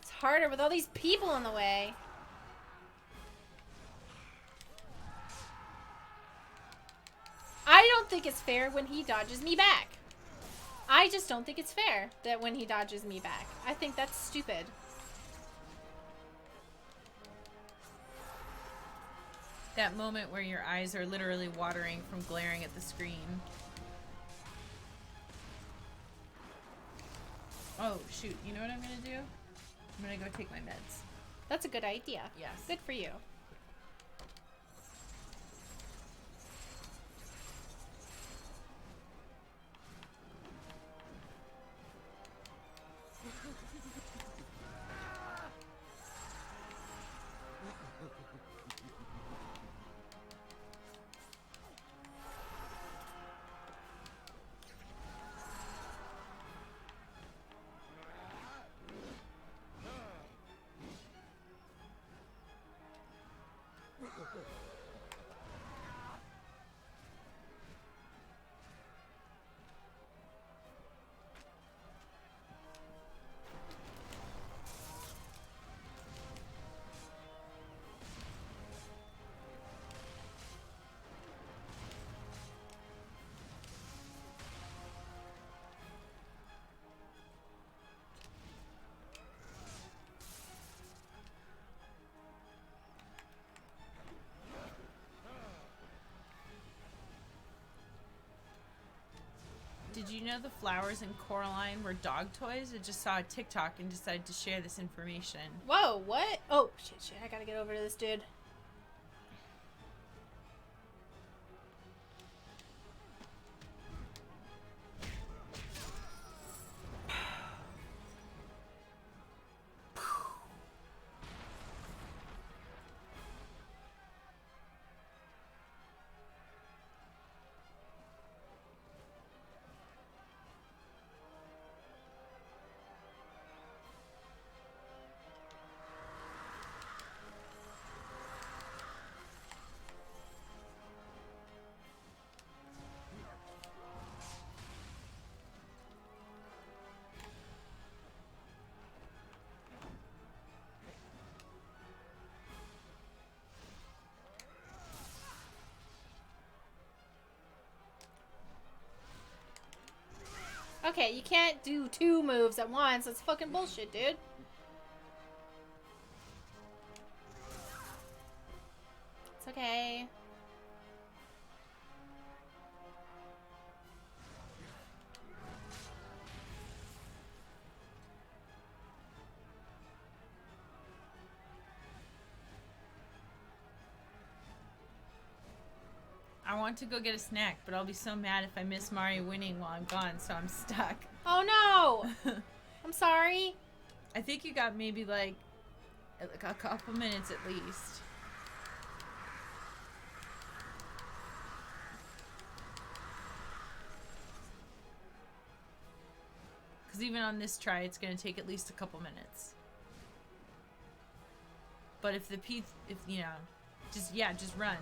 It's harder with all these people in the way. I don't think it's fair when he dodges me back. I just don't think it's fair that when he dodges me back. I think that's stupid. That moment where your eyes are literally watering from glaring at the screen. Oh, shoot. You know what I'm going to do? I'm going to go take my meds. That's a good idea. Yes. Good for you. Did you know the flowers in Coraline were dog toys? I just saw a TikTok and decided to share this information. Whoa, what? Oh, shit. I gotta get over to this dude. Okay, you can't do 2 moves at once. That's fucking bullshit, dude. It's okay. I want to go get a snack, but I'll be so mad if I miss Mario winning while I'm gone, so I'm stuck. Oh no! I'm sorry. I think you got maybe like a couple minutes at least. Because even on this try, it's going to take at least a couple minutes. But if you know, just run.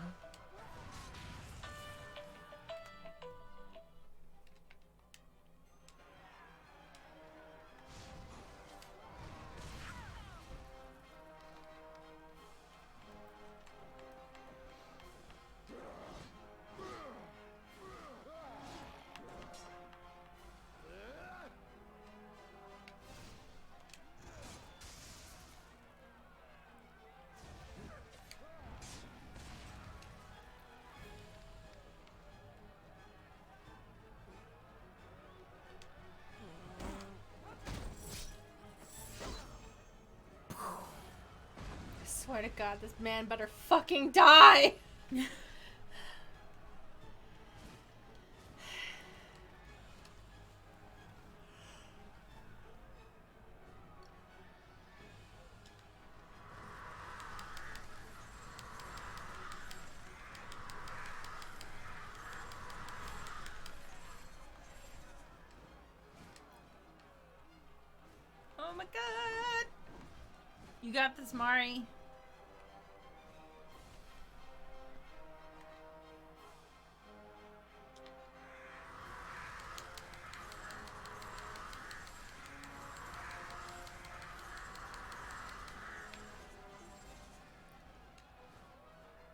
I swear to God, this man better fucking die! Oh my god! You got this, Mari.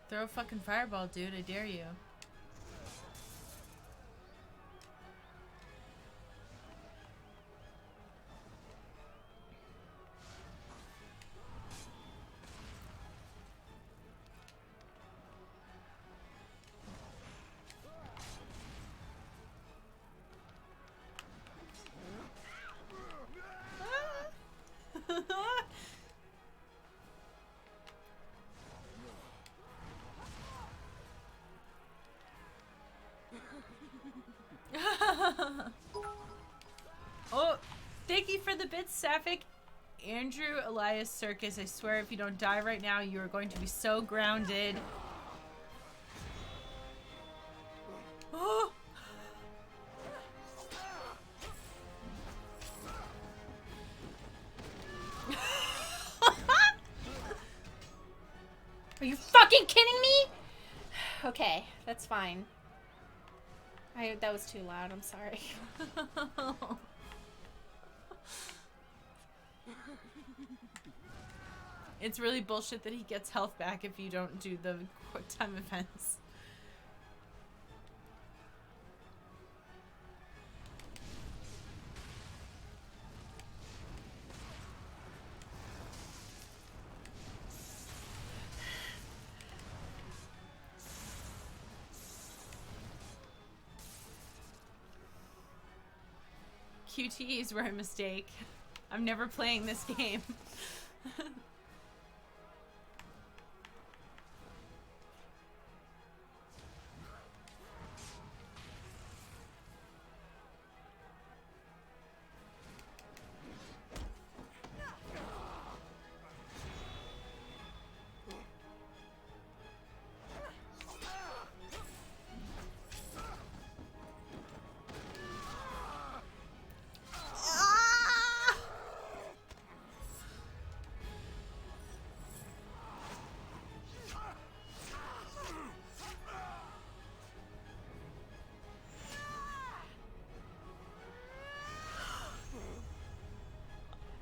Throw a fucking fireball, dude. I dare you. Oh, thank you for the bits, Sapphic. Andrew Elias Circus, I swear if you don't die right now, you are going to be so grounded. Oh! Are you fucking kidding me? Okay, that's fine. That was too loud, I'm sorry. It's really bullshit that he gets health back if you don't do the quick time events. QTEs were a mistake. I'm never playing this game.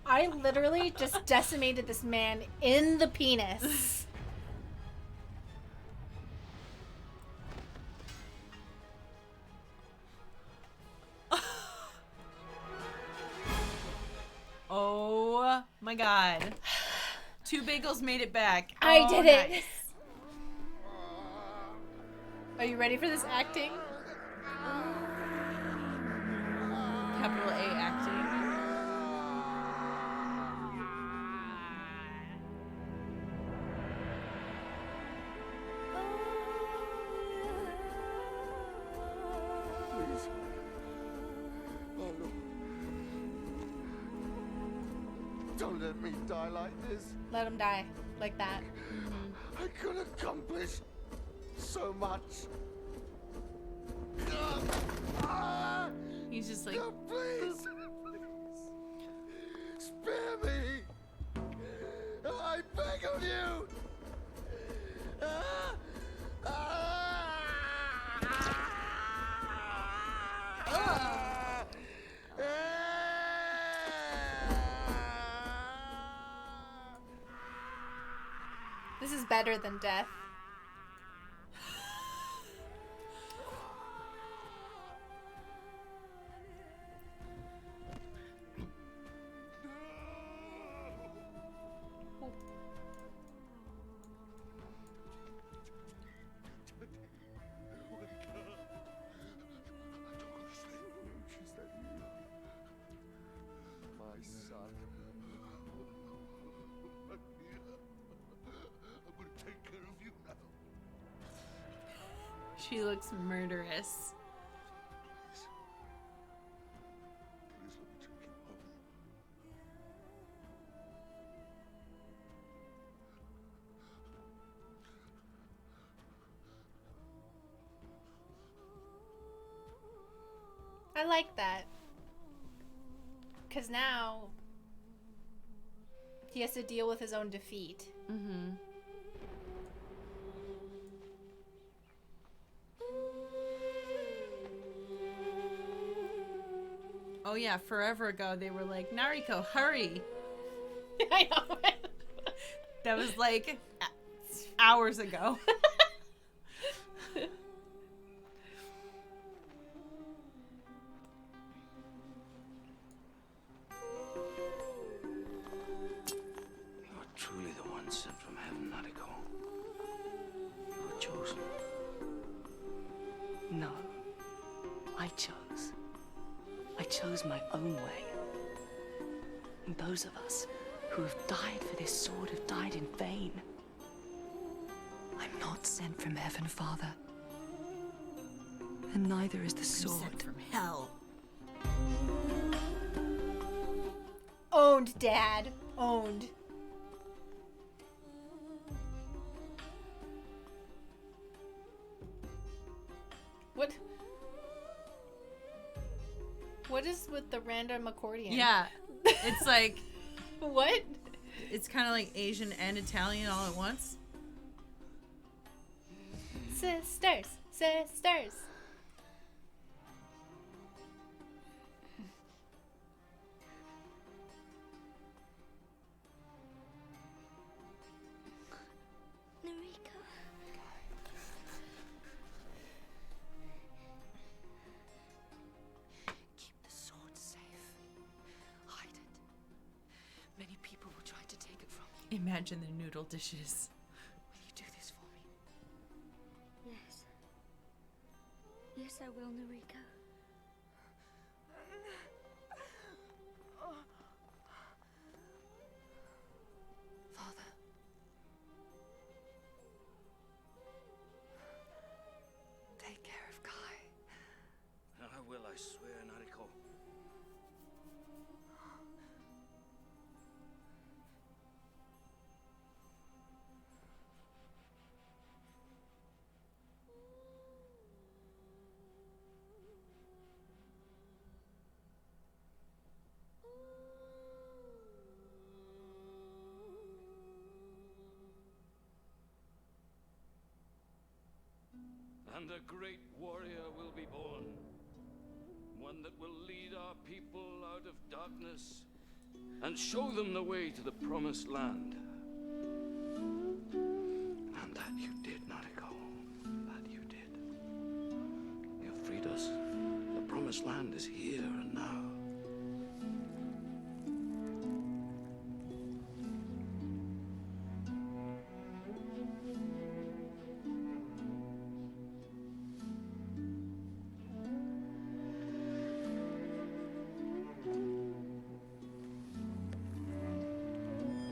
I literally just decimated this man in the penis. Oh my god. Two bagels made it back. I did it. Nice. Are you ready for this acting? Capital A acting. Please. Oh, Lord. Don't let me die like this. Let him die. Like that. I could accomplish so much. He's just like, Please. Spare me. I beg of you. This is better than death. Is that you? My son. I'm gonna take care of you now. she looks murderous. Please let me take you home. I like that. Because now he has to deal with his own defeat. Mm-hmm. Oh yeah, forever ago they were like, Nariko, hurry. I know. That was like hours ago. You're truly the one sent from heaven, Nariko. You're chosen. No. I chose. I chose my own way. And those of us who have died for this sword have died in vain. I'm not sent from heaven, Father. And neither is the sword. Sent from hell. Owned, Dad. Owned. What is with the random accordion? Yeah. It's like, What? it's kind of like Asian and Italian all at once. Sisters. Sisters. Narika. Keep the sword safe. Hide it. Many people will try to take it from you. Imagine the noodle dishes. Will you do this for me? Yes. Yes, I will, Narika. Father. Take care of Kai. I will, I swear, Nariko. And a great warrior will be born. One that will lead our people out of darkness and show them the way to the promised land. And that you did, Nariko. That you did. You freed us. The promised land is here and now.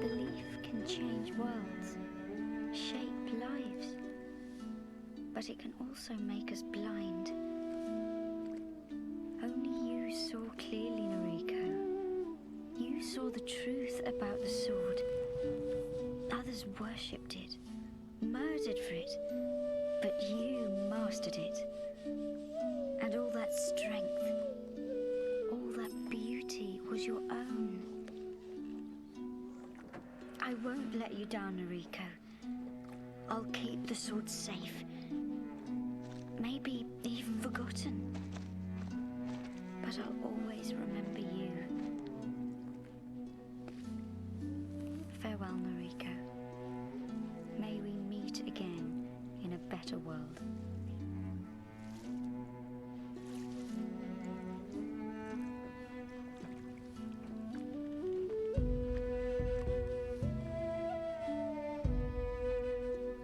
Belief can change worlds, shape lives, but it can also make us blind. Only you saw clearly, Nariko. You saw the truth about the sword. Others worshipped it, murdered for it, but you mastered it. And all that strength, all that beauty was your own. I won't let you down, Nariko. I'll keep the sword safe. Maybe even forgotten. But I'll always remember you. Farewell, Nariko. May we meet again in a better world.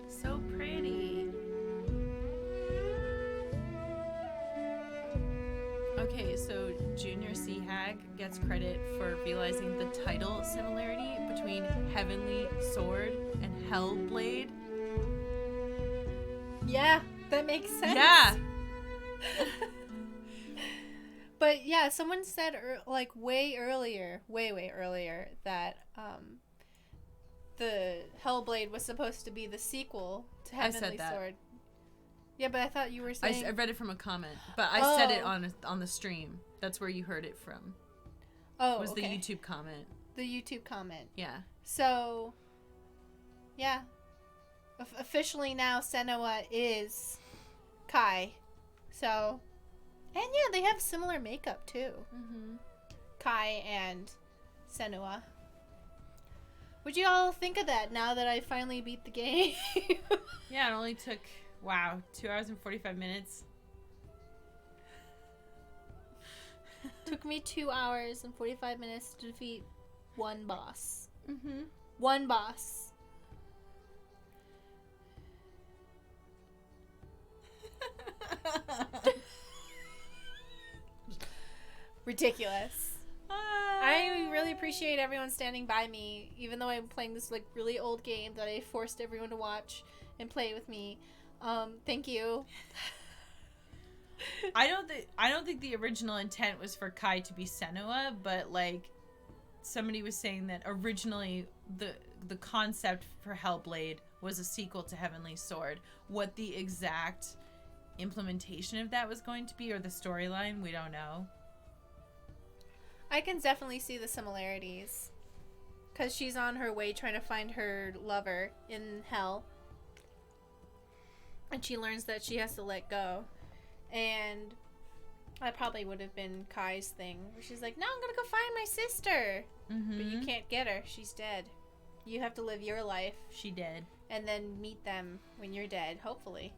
So pretty. Okay, so Junior Seahag gets credit for realizing the title similarity between Heavenly Sword and Hellblade. Yeah, that makes sense. Yeah. But yeah, someone said way earlier that the Hellblade was supposed to be the sequel to I Heavenly said that. Sword. Yeah, but I thought you were saying I read it from a comment, but I said it Oh. on the stream. That's where you heard it from. oh, The okay. YouTube comment. The YouTube comment. Yeah. So, yeah. Officially now, Senua is Kai. So, and yeah, they have similar makeup too. Mm-hmm. Kai and Senua. What'd you all think of that now that I finally beat the game? Yeah, it only took 2 hours and 45 minutes. Took me 2 hours and 45 minutes to defeat one boss. Mm-hmm. One boss. Ridiculous. I really appreciate everyone standing by me, even though I'm playing this really old game that I forced everyone to watch and play with me. Thank you. I don't think the original intent was for Kai to be Senua, but somebody was saying that originally the concept for Hellblade was a sequel to Heavenly Sword. What the exact implementation of that was going to be, or the storyline, we don't know. I can definitely see the similarities. Because she's on her way trying to find her lover in hell. And she learns that she has to let go. And that probably would have been Kai's thing. Where she's like, no, I'm going to go find my sister. But you can't get her. She's dead. You have to live your life. She did. And then meet them when you're dead, hopefully.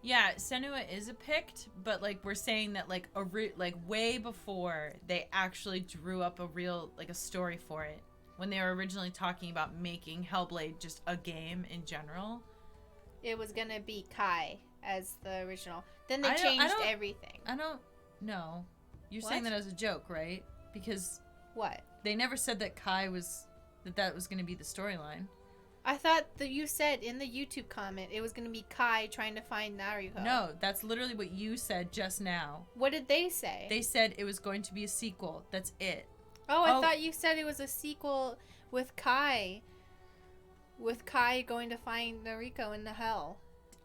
Yeah, Senua is a Pict, but like we're saying that like way before they actually drew up a story for it, when they were originally talking about making Hellblade just a game in general. It was gonna be Kai as the original. Then they changed everything. I don't know. You're What? saying that as a joke, right? Because What? they never said that Kai was that was going to be the storyline. I thought that you said in the YouTube comment it was gonna be Kai trying to find Naruto. No, that's literally what you said just now. What did they say? They said it was going to be a sequel. That's it. I thought you said it was a sequel with Kai. With Kai going to find Nariko in the hell.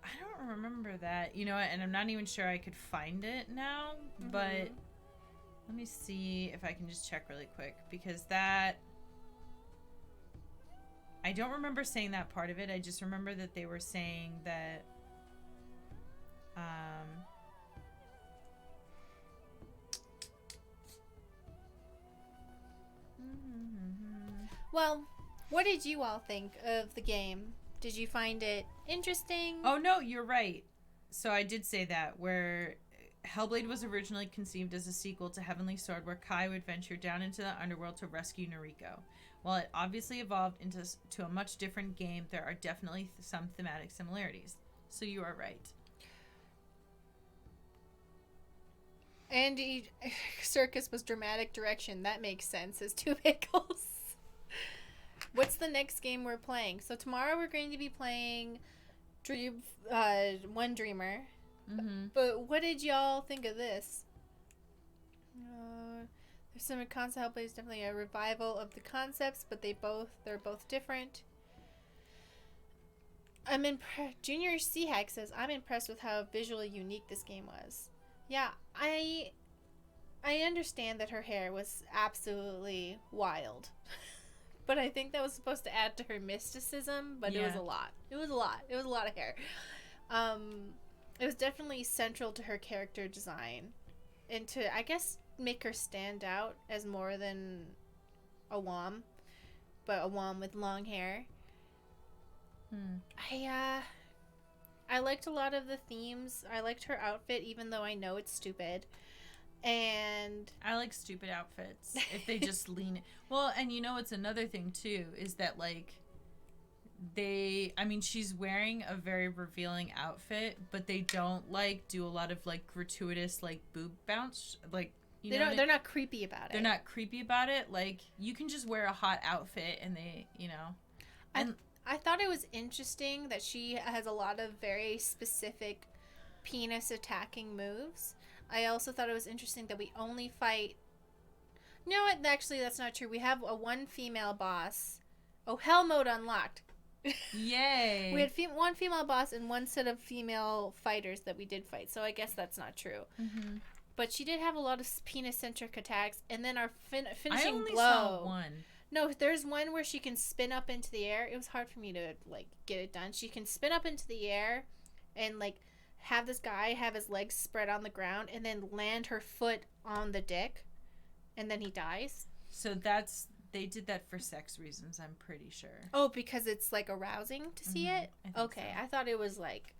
I don't remember that. You know what? And I'm not even sure I could find it now. But let me see if I can just check really quick. Because that... I don't remember saying that part of it. I just remember that they were saying that... Well, what did you all think of the game? Did you find it interesting? Oh, no, you're right. So I did say that, where Hellblade was originally conceived as a sequel to Heavenly Sword, where Kai would venture down into the underworld to rescue Nariko. While it obviously evolved into a much different game, there are definitely some thematic similarities. So you are right. Andy Serkis was dramatic direction. That makes sense as two pickles. What's the next game we're playing? So tomorrow we're going to be playing One Dreamer. But what did y'all think of this? There's some concept Hellblade is definitely a revival of the concepts, but they're both different. I'm impressed. Junior Seahack says, I'm impressed with how visually unique this game was. Yeah, I understand that her hair was absolutely wild. But I think that was supposed to add to her mysticism, but it was a lot. It was a lot of hair. It was definitely central to her character design. And to, I guess, make her stand out as more than a Wom. But a Wom with long hair. I liked a lot of the themes. I liked her outfit, even though I know it's stupid. And I like stupid outfits if they just lean it. Well, and you know what's another thing too is that like she's wearing a very revealing outfit, but they don't like do a lot of like gratuitous like boob bounce, like they're not creepy about it. They're not creepy about it. Like you can just wear a hot outfit and they, and I thought it was interesting that she has a lot of very specific penis attacking moves. I also thought it was interesting that we only fight... You know what? Actually, that's not true. We have one female boss. Oh, Hell Mode unlocked. Yay. We had one female boss and one set of female fighters that we did fight, so I guess that's not true. But she did have a lot of penis-centric attacks, and then our finishing blow... I only saw one. No, there's one where she can spin up into the air. It was hard for me to, like, get it done. She can spin up into the air and, like... have this guy have his legs spread on the ground and then land her foot on the dick and then he dies. So they did that for sex reasons, I'm pretty sure. Oh, because it's like arousing to see it? Okay, so. I thought it was like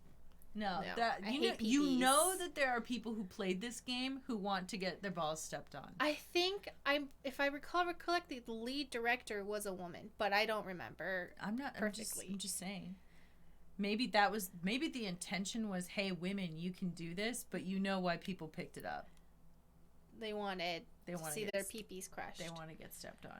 No, that you know that there are people who played this game who want to get their balls stepped on. I think if I recall correctly, the lead director was a woman, but I don't remember. Perfectly. I'm just saying. Maybe the intention was, hey, women, you can do this, but you know why people picked it up. They wanted to see their pee-pees crushed. They want to get stepped on.